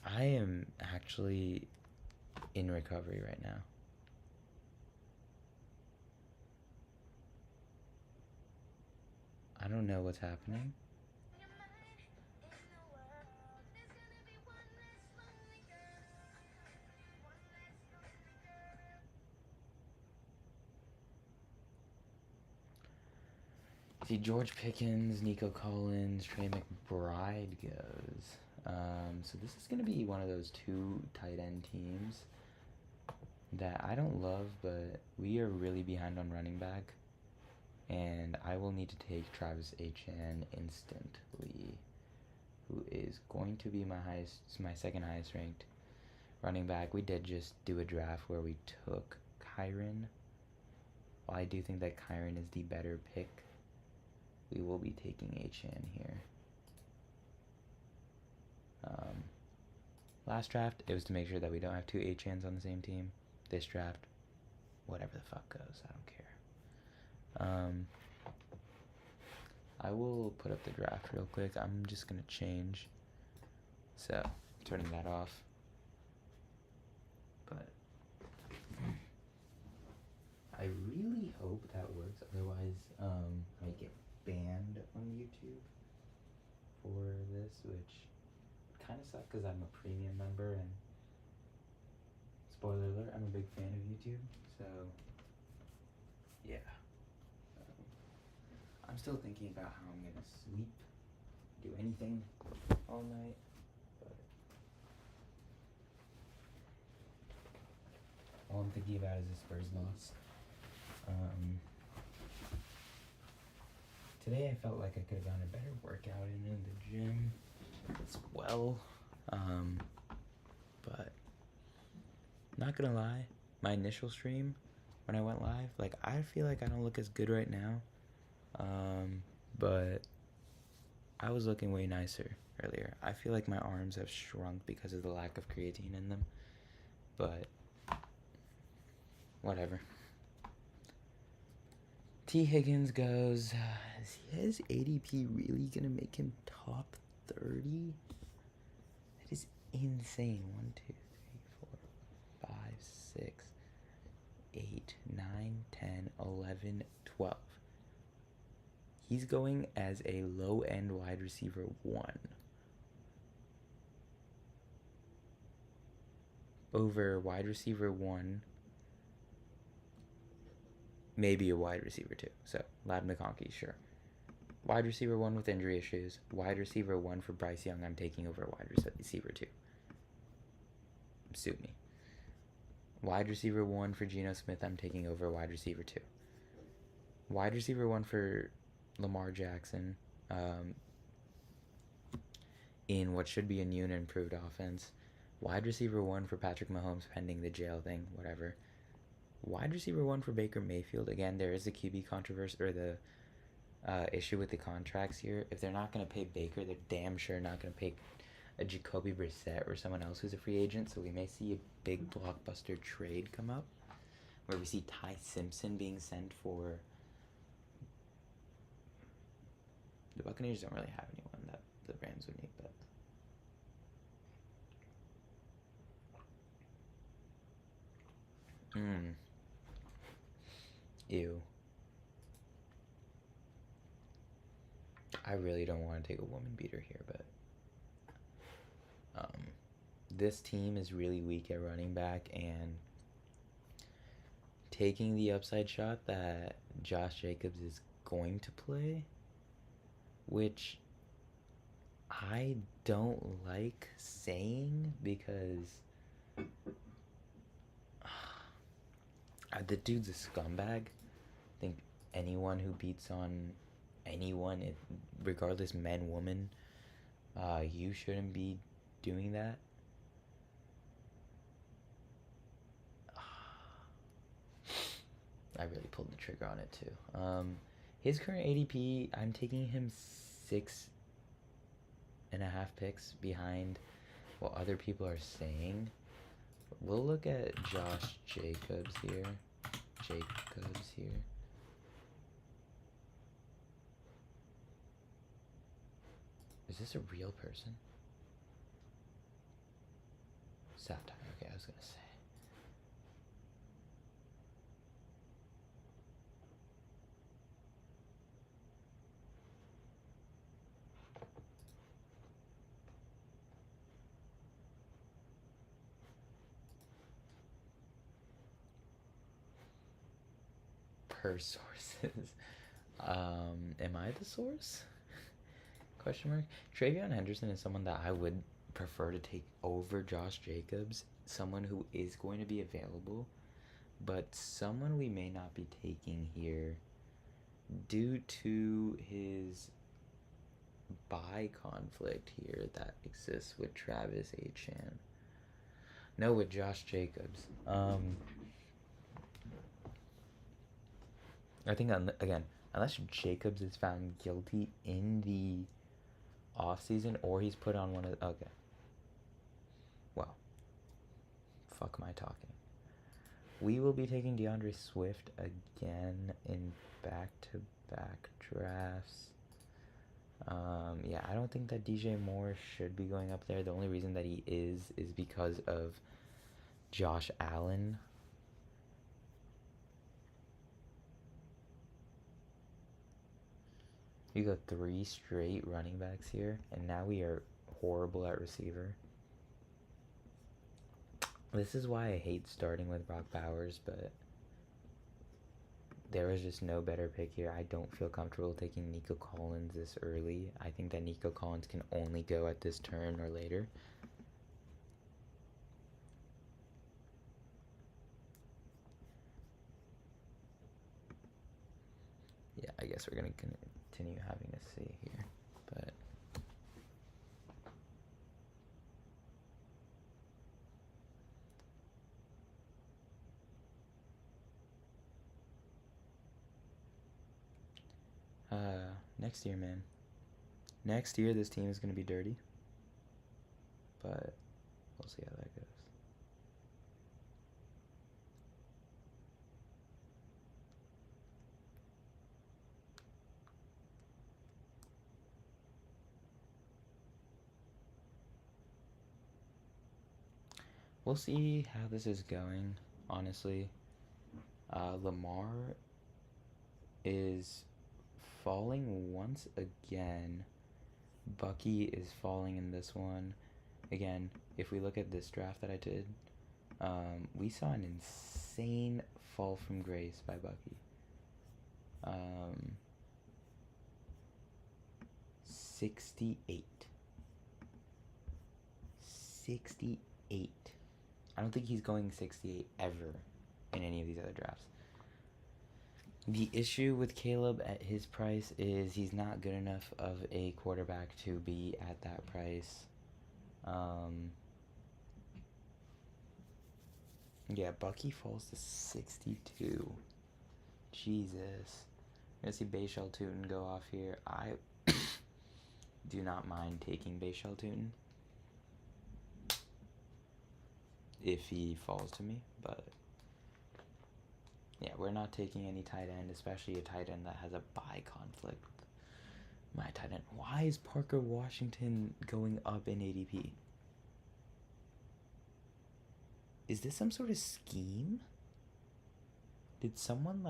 I am actually in recovery right now. don't know what's happening. See, George Pickens, Nico Collins, Trey McBride goes. So this is going to be one of those two tight end teams that I don't love, but we are really behind on running back. And I will need to take Travis Etienne instantly, who is going to be my second highest ranked running back. We did just do a draft where we took Kyron. While I do think that Kyron is the better pick, we will be taking Etienne here. Last draft, it was to make sure that we don't have two Etiennes on the same team. This draft, whatever the fuck goes, I don't care. I will put up the draft real quick. I'm just gonna change. So, turning that off. But I really hope that works. Otherwise, I might get banned on YouTube for this, which kind of sucks because I'm a premium member, and spoiler alert, I'm a big fan of YouTube. So, yeah. I'm still thinking about how I'm gonna sleep, do anything all night, but all I'm thinking about is the Spurs loss. Today I felt like I could have gotten a better workout in the gym as well, but not gonna lie, my initial stream when I went live, like, I feel like I don't look as good right now. But I was looking way nicer earlier. I feel like my arms have shrunk because of the lack of creatine in them, but whatever. T. Higgins goes, is his ADP really gonna make him top 30? That is insane. 1, 2, 3, 4, 5, 6, 8, 9, 10, 11, 12. He's going as a low-end wide receiver 1 over wide receiver 1, maybe a wide receiver 2. So, Lad McConkey, sure. Wide receiver 1 with injury issues. Wide receiver 1 for Bryce Young, I'm taking over wide receiver 2. Sue me. Wide receiver 1 for Geno Smith, I'm taking over wide receiver 2. Wide receiver 1 for Lamar Jackson, in what should be a new and improved offense. Wide receiver 1 for Patrick Mahomes, pending the jail thing, whatever. Wide receiver 1 for Baker Mayfield. Again, there is a QB controversy, or the issue with the contracts here. If they're not going to pay Baker, they're damn sure not going to pay a Jacoby Brissett or someone else who's a free agent. So we may see a big blockbuster trade come up, where we see Ty Simpson being sent for... The Buccaneers don't really have anyone that the Rams would need, but... Ew. I really don't want to take a woman beater here, but... this team is really weak at running back, and taking the upside shot that Josh Jacobs is going to play, which I don't like saying because the dude's a scumbag. I think anyone who beats on anyone, regardless man, woman, you shouldn't be doing that. I really pulled the trigger on it too. His current ADP, I'm taking him 6.5 picks behind what other people are saying. We'll look at Josh Jacobs here. Is this a real person? Satire. Okay, I was gonna say. her sources. Am I the source? Question mark. Travion Henderson is someone that I would prefer to take over Josh Jacobs. Someone who is going to be available, but someone we may not be taking here due to his buy conflict here that exists with Travis Achan. No, with Josh Jacobs. I think, again, unless Jacobs is found guilty in the offseason or he's put on one of... Okay. Well. Fuck my talking. We will be taking DeAndre Swift again in back-to-back drafts. Yeah, I don't think that DJ Moore should be going up there. The only reason that he is because of Josh Allen. We got 3 straight running backs here, and now we are horrible at receiver. This is why I hate starting with Brock Bowers, but there was just no better pick here. I don't feel comfortable taking Nico Collins this early. I think that Nico Collins can only go at this turn or later. Yeah, I guess we're going to continue having to see here, but... next year, man. Next year, this team is going to be dirty. But we'll see how that goes. We'll see how this is going, honestly. Lamar is falling once again. Bucky is falling in this one. Again, if we look at this draft that I did, we saw an insane fall from grace by Bucky. 68. 68. I don't think he's going 68 ever in any of these other drafts. The issue with Caleb at his price is he's not good enough of a quarterback to be at that price. Yeah, Bucky falls to 62. Jesus. I'm going to see Bayshell Tootin go off here. I do not mind taking Bayshell Tootin if he falls to me, but yeah, we're not taking any tight end, especially a tight end that has a bye conflict. My tight end. Why is Parker Washington going up in ADP? Is this some sort of scheme? Did someone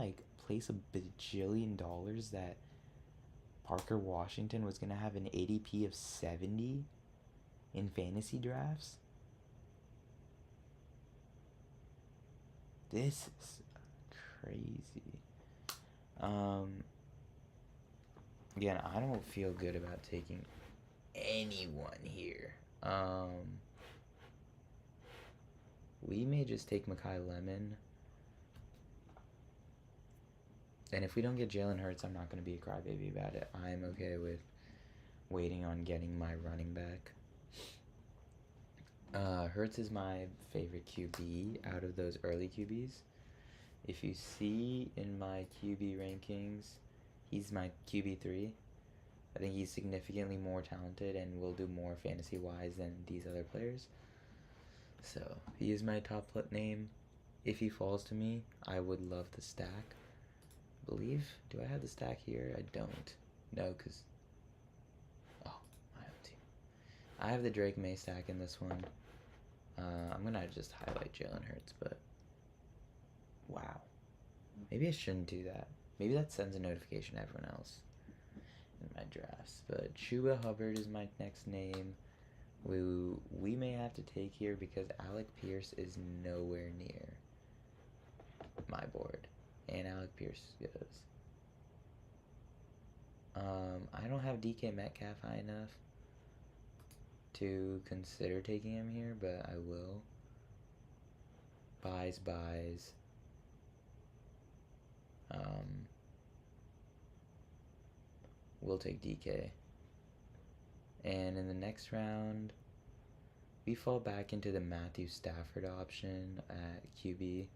place a bajillion dollars that Parker Washington was going to have an ADP of 70 in fantasy drafts? This is crazy. Again, I don't feel good about taking anyone here. We may just take Mekhi Lemon. And if we don't get Jalen Hurts, I'm not going to be a crybaby about it. I'm okay with waiting on getting my running back. Hurts is my favorite QB out of those early QBs. If you see in my QB rankings, he's my QB3. I think he's significantly more talented and will do more fantasy-wise than these other players. So, he is my top name. If he falls to me, I would love the stack. I believe, do I have the stack here? I don't. No, because... Oh, my own team. I have the Drake May stack in this one. I'm going to just highlight Jalen Hurts, but... Wow. Maybe I shouldn't do that. Maybe that sends a notification to everyone else in my drafts. But Chuba Hubbard is my next name. We may have to take here because Alec Pierce is nowhere near my board. and Alec Pierce goes. I don't have DK Metcalf high enough to consider taking him here, but I will. Buys. We'll take DK. And in the next round, we fall back into the Matthew Stafford option at QB.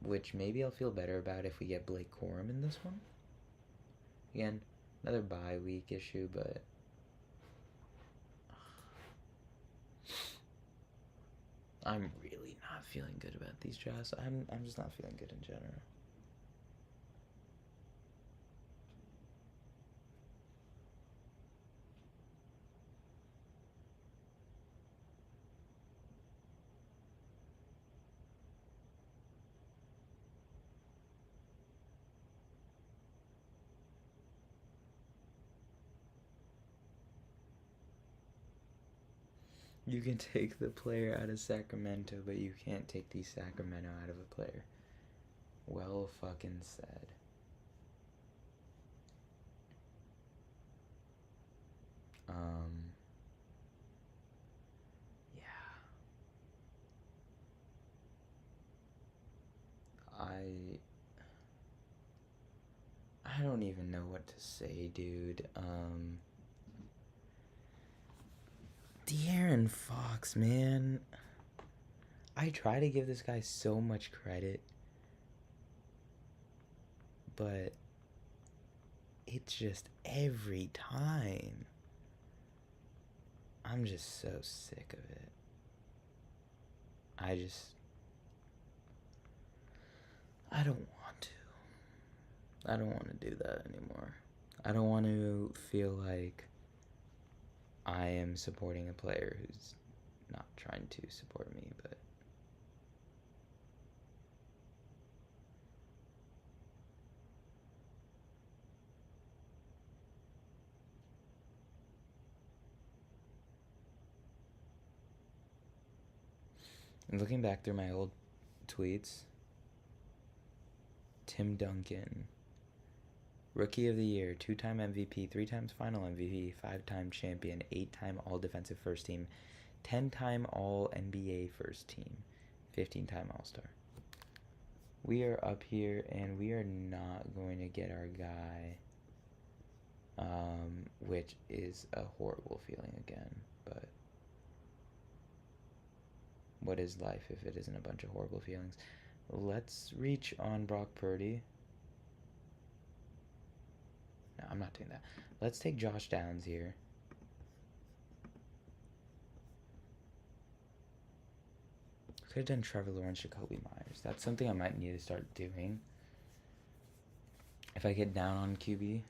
Which maybe I'll feel better about if we get Blake Corum in this one. Again, another bye week issue, but I'm really not feeling good about these drafts. I'm just not feeling good in general. You can take the player out of Sacramento, but you can't take the Sacramento out of a player. Well fucking said. Yeah. I don't even know what to say, dude. De'Aaron Fox, man. I try to give this guy so much credit, but it's just every time. I'm just so sick of it. I don't want to. I don't want to do that anymore. I don't want to feel like I am supporting a player who's not trying to support me, but looking back through my old tweets, Tim Duncan, Rookie of the Year, 2-time MVP, 3 times Final MVP, 5-time champion, 8-time All-Defensive First Team, 10-time All-NBA First Team, 15-time All-Star. We are up here, and we are not going to get our guy, which is a horrible feeling again, but what is life if it isn't a bunch of horrible feelings? Let's reach on Brock Purdy. No, I'm not doing that. Let's take Josh Downs here. Could have done Trevor Lawrence, Jacoby Myers. That's something I might need to start doing. If I get down on QB.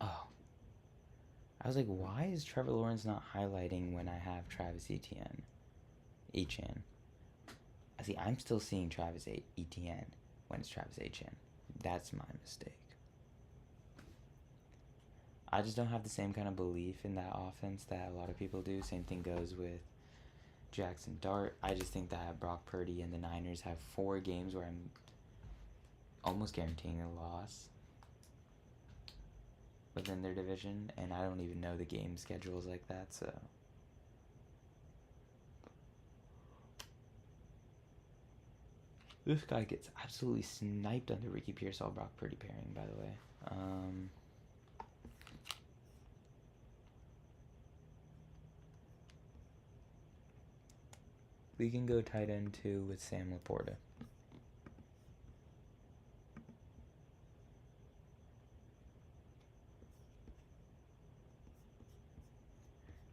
Oh. I was like, why is Trevor Lawrence not highlighting when I have Travis Etienne? See, I'm still seeing Travis Etienne when it's Travis Etienne. That's my mistake. I just don't have the same kind of belief in that offense that a lot of people do. Same thing goes with Jackson Dart. I just think that Brock Purdy and the Niners have 4 games where I'm almost guaranteeing a loss within their division, and I don't even know the game schedules like that, so this guy gets absolutely sniped on the Ricky Pearsall Brock Purdy pairing, by the way. We can go tight end 2 with Sam Laporta.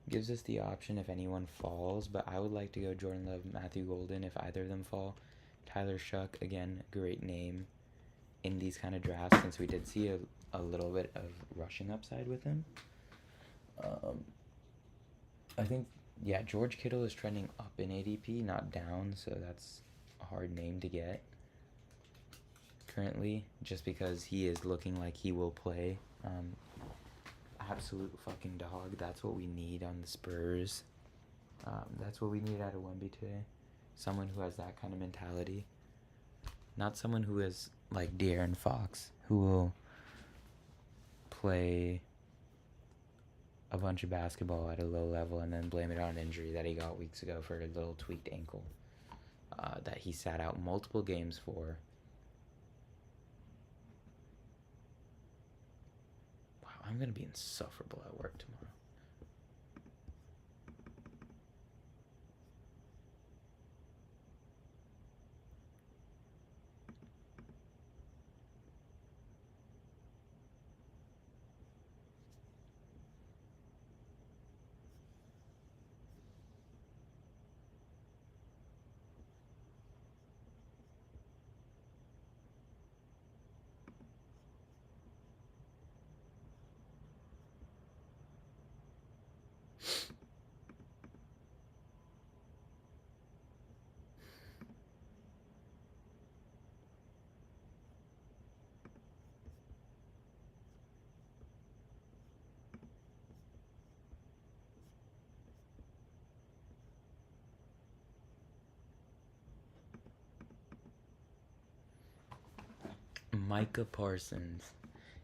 Gives us the option if anyone falls, but I would like to go Jordan Love, Matthew Golden if either of them fall. Tyler Shuck, again, great name in these kind of drafts since we did see a little bit of rushing upside with him. I think, yeah, George Kittle is trending up in ADP, not down, so that's a hard name to get currently, just because he is looking like he will play. Absolute fucking dog. That's what we need on the Spurs. That's what we need out of Wemby today. Someone who has that kind of mentality. Not someone who is like De'Aaron Fox, who will play a bunch of basketball at a low level and then blame it on an injury that he got weeks ago for a little tweaked ankle that he sat out multiple games for. Wow, I'm going to be insufferable at work tomorrow. Micah Parsons.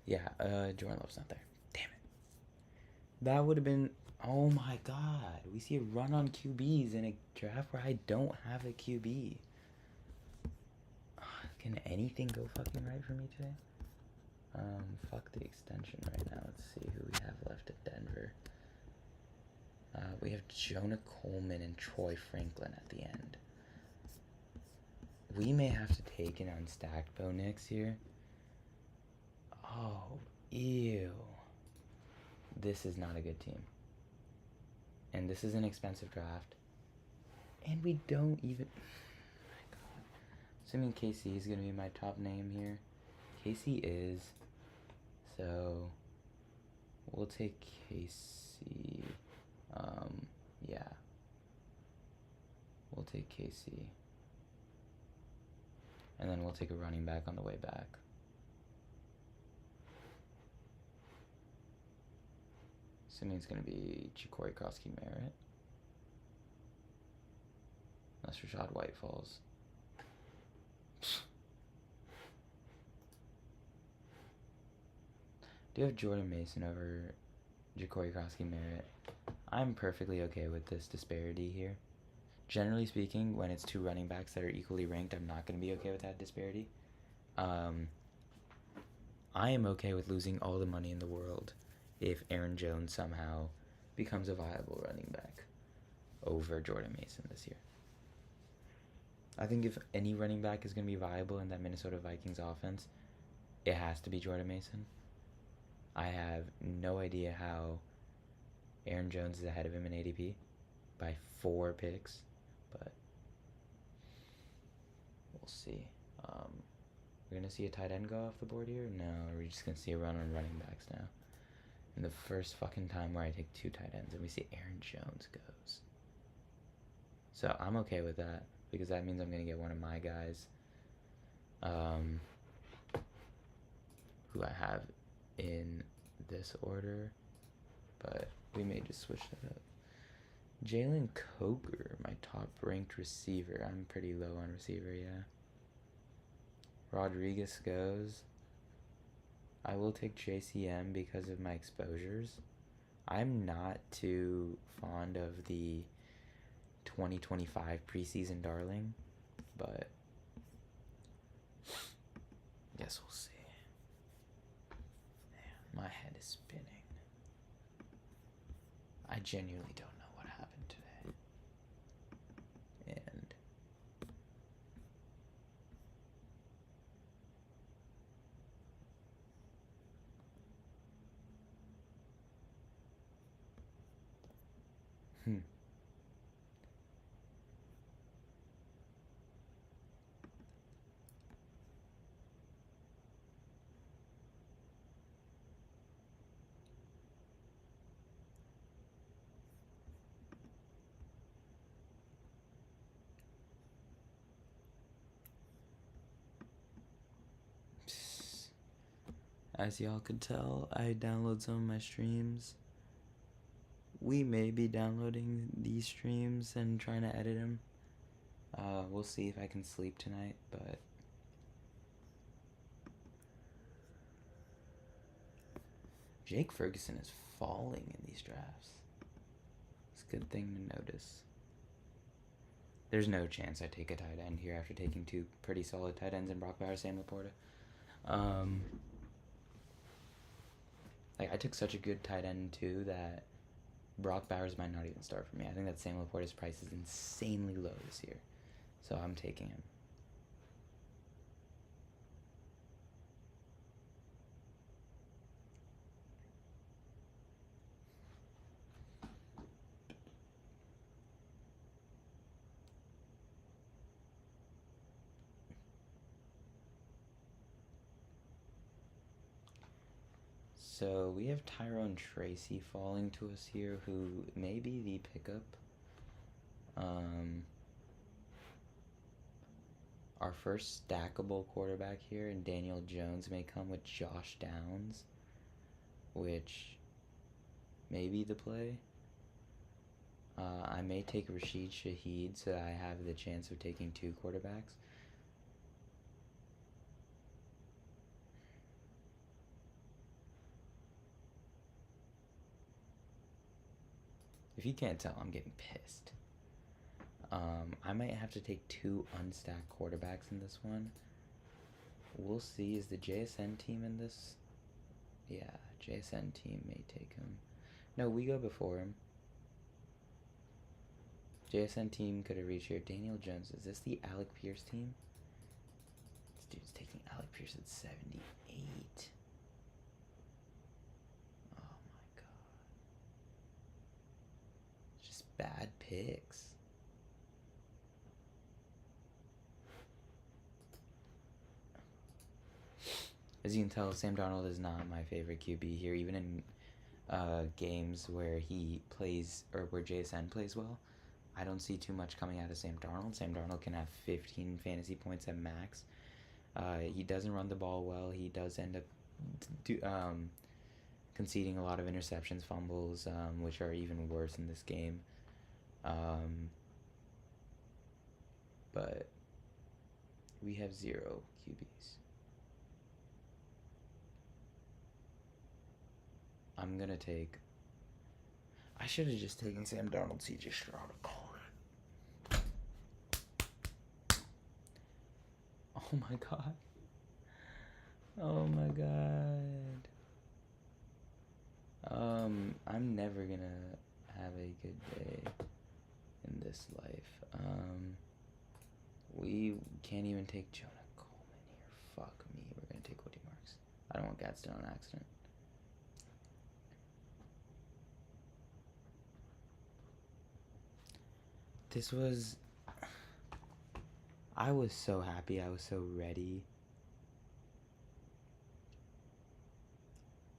Yeah, Jordan Love's not there. Damn it. That would have been... Oh my god. We see a run on QBs in a draft where I don't have a QB. Can anything go fucking right for me today? Fuck the extension right now. Let's see who we have left at Denver. We have Jonah Coleman and Troy Franklin at the end. We may have to take an unstacked Bo Nix here. Oh, ew. This is not a good team. And this is an expensive draft. And we don't even... Oh my god. Assuming KC is going to be my top name here. KC is. So, we'll take KC. Yeah. We'll take KC. And then we'll take a running back on the way back. Assuming it's going to be Ja'Cory Krosky-Merritt. Unless Rashad White falls. Do you have Jordan Mason over Ja'Cory Krosky-Merritt? I'm perfectly okay with this disparity here. Generally speaking, when it's two running backs that are equally ranked, I'm not going to be okay with that disparity. I am okay with losing all the money in the world if Aaron Jones somehow becomes a viable running back over Jordan Mason this year. I think if any running back is going to be viable in that Minnesota Vikings offense, it has to be Jordan Mason. I have no idea how Aaron Jones is ahead of him in ADP by 4 picks, but we'll see. We're going to see a tight end go off the board here? No, we're just going to see a run on running backs now. And the first fucking time where I take 2 tight ends and we see Aaron Jones goes. So I'm okay with that because that means I'm going to get one of my guys who I have in this order, but we may just switch that up. Jalen Coker, my top ranked receiver. I'm pretty low on receiver, yeah. Rodriguez goes. I will take JCM because of my exposures. I'm not too fond of the 2025 preseason darling, but guess we'll see. Man, my head is spinning. I genuinely don't know what happened today. And as y'all could tell, I download some of my streams we may be downloading these streams and trying to edit them. We'll see if I can sleep tonight, but Jake Ferguson is falling in these drafts. It's a good thing to notice. There's no chance I take a tight end here after taking two pretty solid tight ends in Brock Bowers, Sam Laporta. Like, I took such a good tight end too that Brock Bowers might not even start for me. I think that Sam Laporta's price is insanely low this year, so I'm taking him. So we have Tyrone Tracy falling to us here, who may be the pickup. Our first stackable quarterback here, and Daniel Jones may come with Josh Downs, which may be the play. I may take Rashid Shaheed so that I have the chance of taking two quarterbacks. If you can't tell, I'm getting pissed. I might have to take two unstacked quarterbacks in this one. We'll see. Is the JSN team in this? Yeah, JSN team may take him. No, we go before him. JSN team could have reached here. Daniel Jones. Is this the Alec Pierce team? This dude's taking Alec Pierce at 78. Oh my god. It's just bad picks. As you can tell, Sam Darnold is not my favorite QB here, even in games where he plays, or where JSN plays well. I don't see too much coming out of Sam Darnold. Sam Darnold can have 15 fantasy points at max. He doesn't run the ball well. He does end up conceding a lot of interceptions, fumbles, which are even worse in this game. But we have 0 QBs. I'm gonna take. I should have just taken Sam Darnold, CJ Stroud, call it. Oh my god. Oh my god. I'm never gonna have a good day in this life. We can't even take Jonah Coleman here. Fuck me. We're gonna take Woody Marks. I don't want Gadsden on accident. This was. I was so happy. I was so ready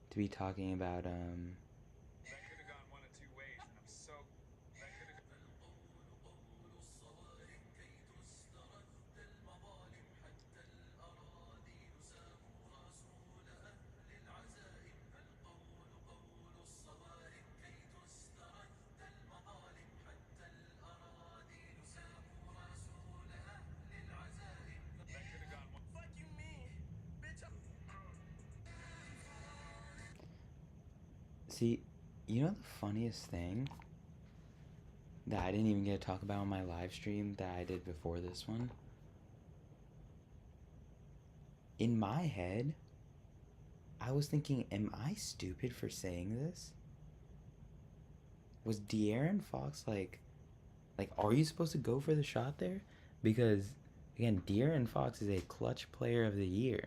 to be talking about That could have gone one of two ways, and I'm so. That could have. See, you know the funniest thing that I didn't even get to talk about on my live stream that I did before this one? In my head, I was thinking, am I stupid for saying this? Was De'Aaron Fox like, are you supposed to go for the shot there? Because, again, De'Aaron Fox is a clutch player of the year.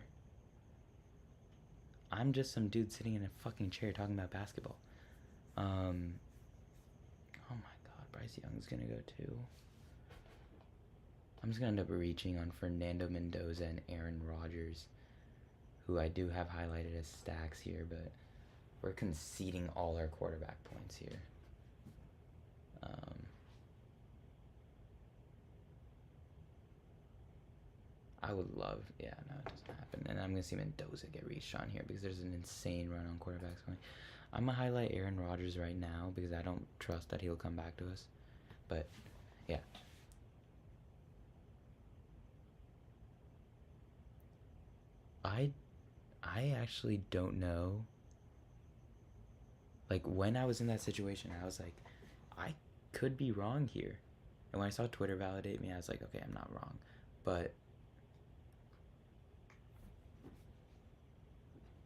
I'm just some dude sitting in a fucking chair talking about basketball. Oh my god, Bryce Young's gonna go too. I'm just gonna end up reaching on Fernando Mendoza and Aaron Rodgers, who I do have highlighted as stacks here, but we're conceding all our quarterback points here. I would love, yeah, no, it doesn't happen. And I'm going to see Mendoza get reached on here because there's an insane run on quarterbacks going. I'm gonna highlight Aaron Rodgers right now because I don't trust that he'll come back to us. But yeah. I actually don't know. Like when I was in that situation, I was like, I could be wrong here. And when I saw Twitter validate me, I was like, okay, I'm not wrong. But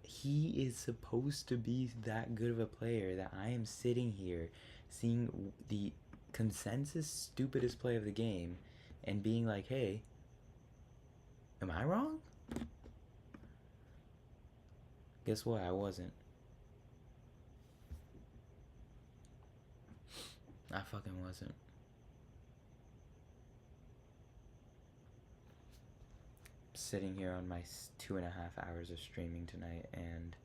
he is supposed to be that good of a player that I am sitting here seeing the consensus stupidest play of the game and being like, hey, am I wrong? Guess what? I wasn't. I fucking wasn't. Sitting here on my 2.5 hours of streaming tonight and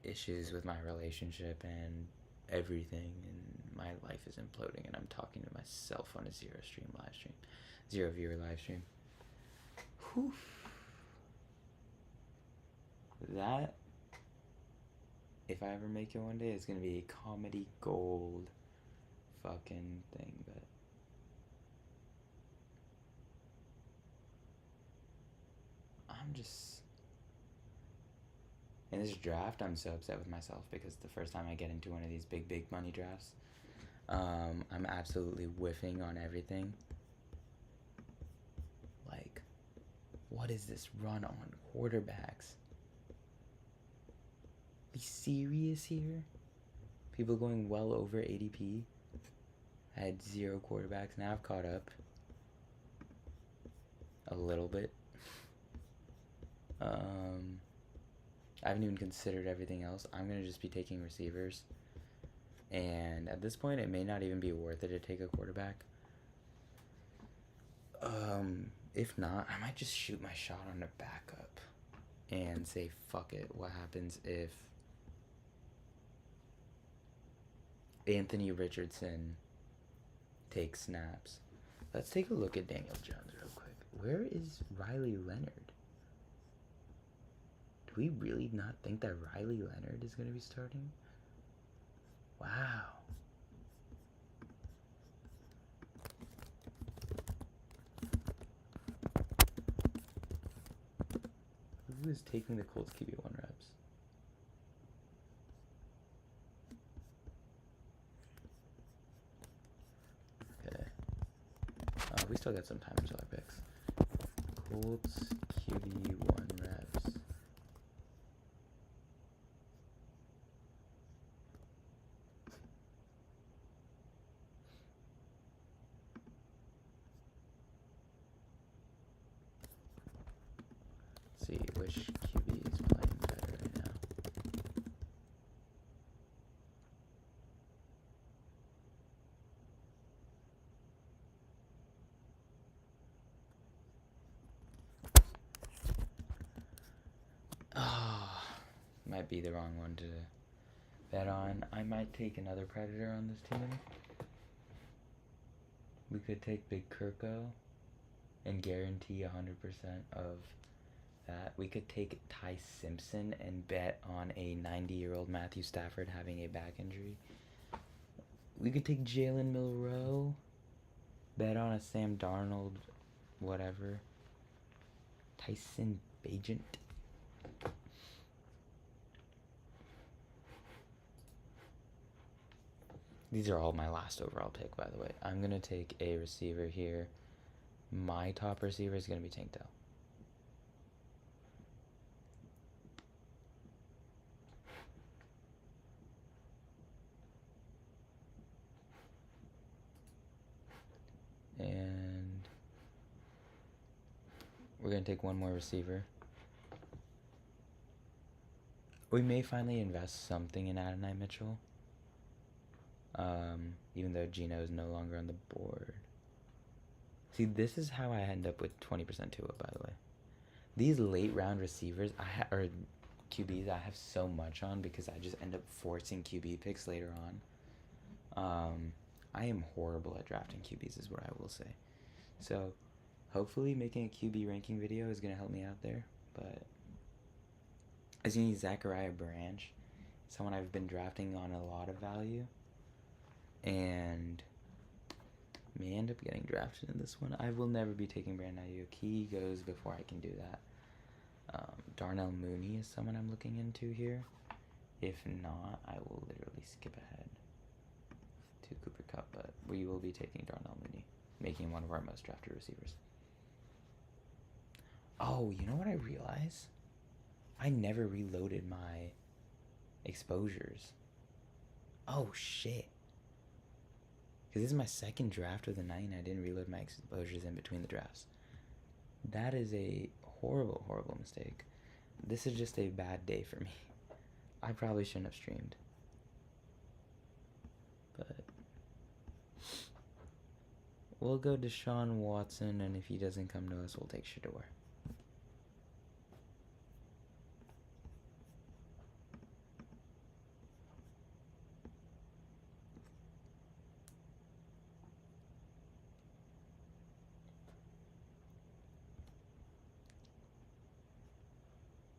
issues with my relationship and everything, and my life is imploding, and I'm talking to myself on a zero viewer live stream. Whew. That, if I ever make it one day, it's gonna be a comedy gold fucking thing. But I'm just, in this draft, I'm so upset with myself because the first time I get into one of these big money drafts, I'm absolutely whiffing on everything. Like, what is this run on quarterbacks? Be serious here? People going well over ADP. I had 0 quarterbacks. Now I've caught up a little bit. I haven't even considered everything else. I'm going to just be taking receivers. And at this point, it may not even be worth it to take a quarterback. If not, I might just shoot my shot on a backup and say, fuck it. What happens if Anthony Richardson takes snaps? Let's take a look at Daniel Jones real quick. Where is Riley Leonard? Do we really not think that Riley Leonard is going to be starting? Wow. Who is taking the Colts QB1 reps? Okay. We still got some time until our picks. Colts QB1 reps. Let's see which QB is playing better right now. Oh, might be the wrong one to bet on. I might take another Predator on this team. We could take Big Kirko and guarantee 100% of that. We could take Ty Simpson and bet on a 90-year-old Matthew Stafford having a back injury. We could take Jalen Milroe, bet on a Sam Darnold, whatever. Tyson Bagent. These are all my last overall pick, by the way. I'm going to take a receiver here. My top receiver is going to be Tank Dell. And we're going to take one more receiver. We may finally invest something in Adonai Mitchell. Even though Gino is no longer on the board. See, this is how I end up with 20% Tua, by the way. These late round receivers, or QBs, I have so much on because I just end up forcing QB picks later on. I am horrible at drafting QBs is what I will say. So, hopefully making a QB ranking video is going to help me out there. But is going to be Zachariah Branch, someone I've been drafting on a lot of value, and may end up getting drafted in this one. I will never be taking Brandon Ayuk. He goes before I can do that. Darnell Mooney is someone I'm looking into here. If not, I will literally skip ahead to Cooper Kupp, but we will be taking Darnell Mooney, making him one of our most drafted receivers. Oh, you know what I realized? I never reloaded my exposures. Oh, shit. Because this is my second draft of the night, and I didn't reload my exposures in between the drafts. That is a horrible, horrible mistake. This is just a bad day for me. I probably shouldn't have streamed. But we'll go to Deshaun Watson, and if he doesn't come to us, we'll take Shador.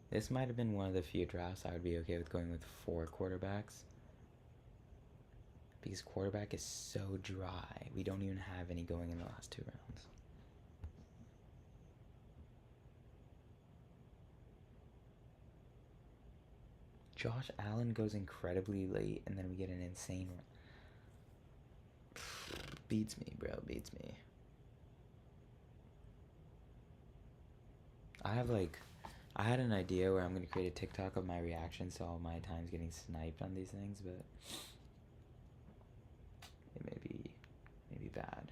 This might have been one of the few drafts I would be okay with going with 4 quarterbacks. Because quarterback is so dry. We don't even have any going in the last 2 rounds. Josh Allen goes incredibly late, and then we get an insane run. Beats me, bro. Beats me. I had an idea where I'm going to create a TikTok of my reactions to all my times getting sniped on these things, but it may be bad.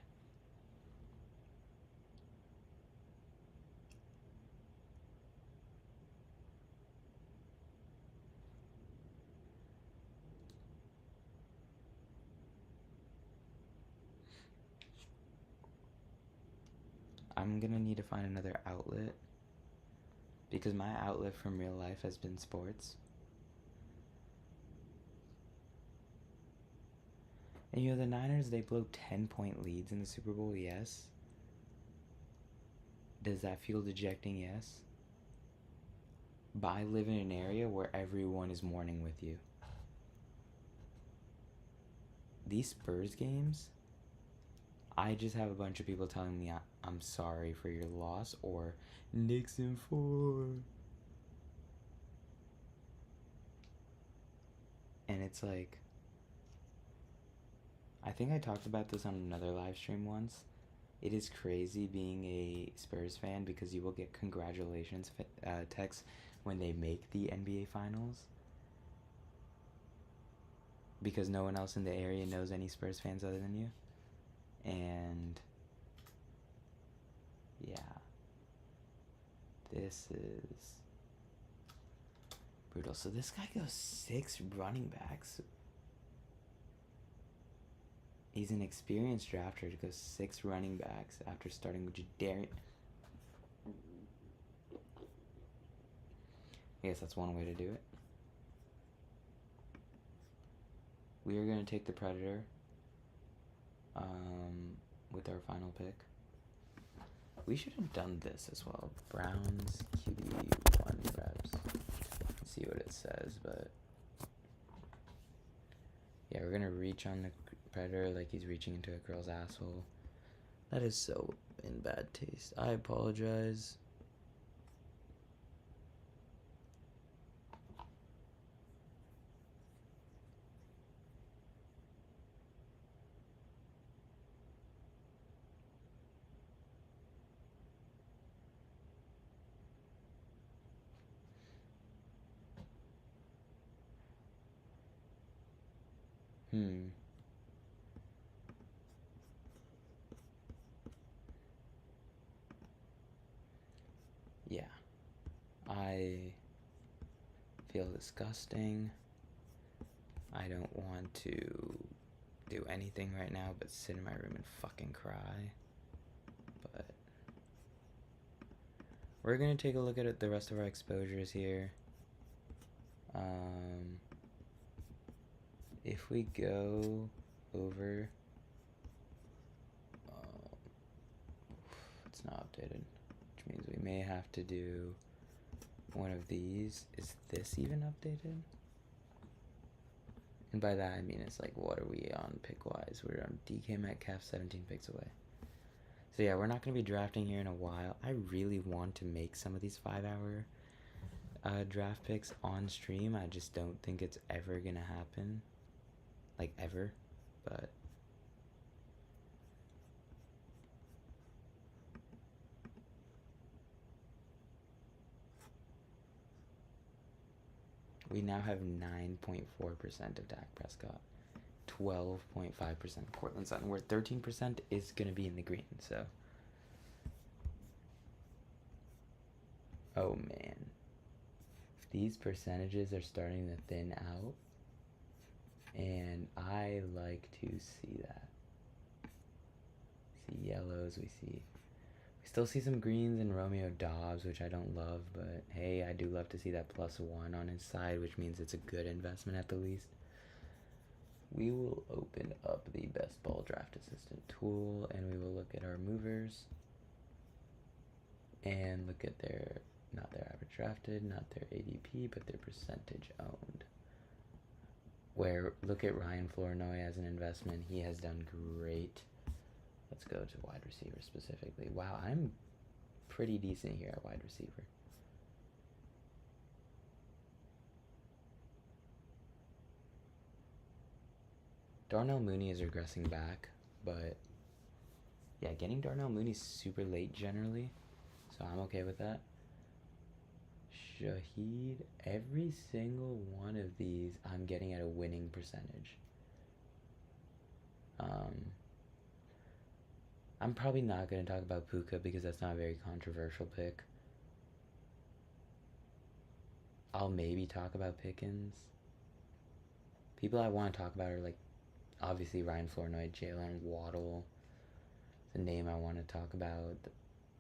I'm going to need to find another outlet, because my outlet from real life has been sports. And you know, the Niners, they blow 10-point leads in the Super Bowl, yes. Does that feel dejecting? Yes. But I live in an area where everyone is mourning with you. These Spurs games, I just have a bunch of people telling me I'm sorry for your loss, or Nixon 4. And it's like, I think I talked about this on another live stream once. It is crazy being a Spurs fan, because you will get congratulations texts when they make the NBA Finals, because no one else in the area knows any Spurs fans other than you. And yeah, this is brutal. So this guy goes 6 running backs. He's an experienced drafter to go 6 running backs after starting with Jadarian. I guess that's one way to do it. We are going to take the Predator with our final pick. We should have done this as well. Browns QB1 reps. Let's see what it says, but yeah, we're going to reach on the Predator like he's reaching into a girl's asshole. That is so in bad taste. I apologize. Yeah. I feel disgusting. I don't want to do anything right now but sit in my room and fucking cry. But we're gonna take a look at the rest of our exposures here. If we go over, it's not updated, which means we may have to do one of these. Is this even updated? And by that I mean it's like, what are we on pick-wise? We're on DK Metcalf, 17 picks away. So yeah, we're not going to be drafting here in a while. I really want to make some of these 5-hour draft picks on stream. I just don't think it's ever going to happen. Like, ever. But we now have 9.4% of Dak Prescott, 12.5% Cortland Sutton, where 13% is going to be in the green. So, oh man, these percentages are starting to thin out, and I like to see that. See yellows, we still see some greens in Romeo Dobbs, which I don't love, but hey, I do love to see that +1 on his side, which means it's a good investment at the least. We will open up the best ball draft assistant tool, and we will look at our movers and look at their, not their average drafted, not their ADP, but their percentage owned. Where, look at Ryan Flournoy as an investment. He has done great. Let's go to wide receiver specifically. Wow, I'm pretty decent here at wide receiver. Darnell Mooney is regressing back, but yeah, getting Darnell Mooney super late generally, so I'm okay with that. Shaheed, every single one of these I'm getting at a winning percentage. I'm probably not going to talk about Puka because that's not a very controversial pick. I'll maybe talk about Pickens. People I want to talk about are like, obviously Ryan Flournoy, Jalen Waddle. The name I want to talk about,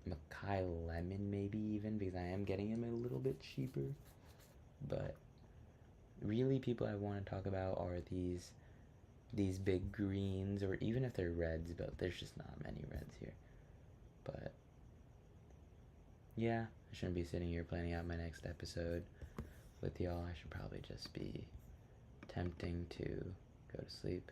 Makai Lemon maybe even, because I am getting him a little bit cheaper. But really people I want to talk about are these big greens, or even if they're reds, but there's just not many reds here. But yeah, I shouldn't be sitting here planning out my next episode with y'all. I should probably just be attempting to go to sleep.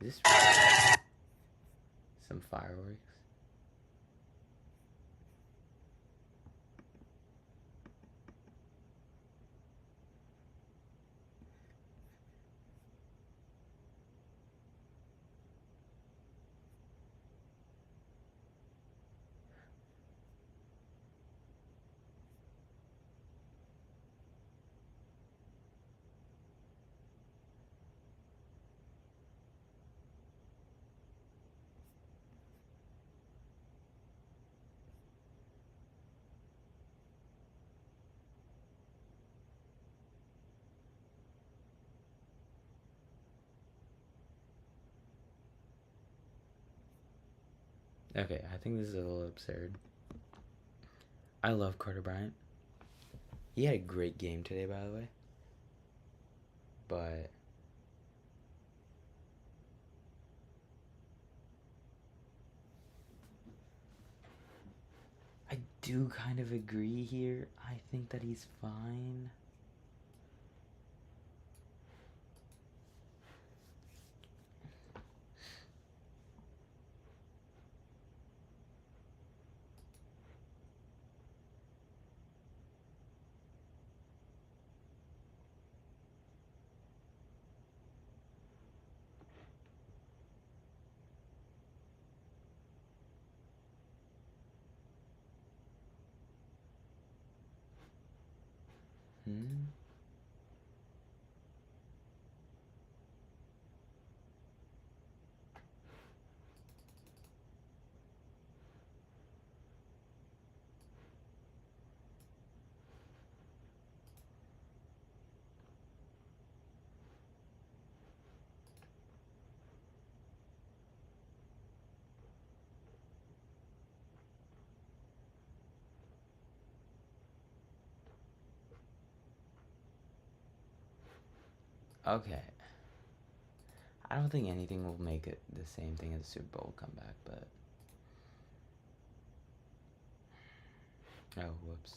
Is this some fireworks? Okay, I think this is a little absurd. I love Carter Bryant. He had a great game today, by the way. But I do kind of agree here. I think that he's fine. Okay. I don't think anything will make it the same thing as the Super Bowl comeback, but... Oh, whoops.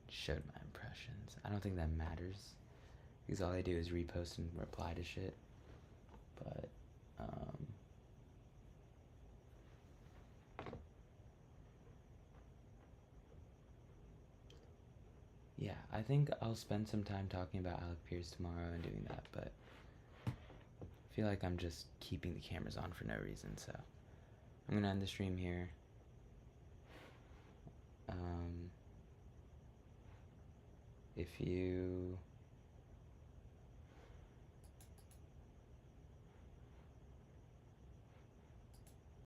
Showed my impressions. I don't think that matters, because all I do is repost and reply to shit. But, yeah, I think I'll spend some time talking about Alec Pierce tomorrow and doing that, but I feel like I'm just keeping the cameras on for no reason, so I'm gonna end the stream here. If you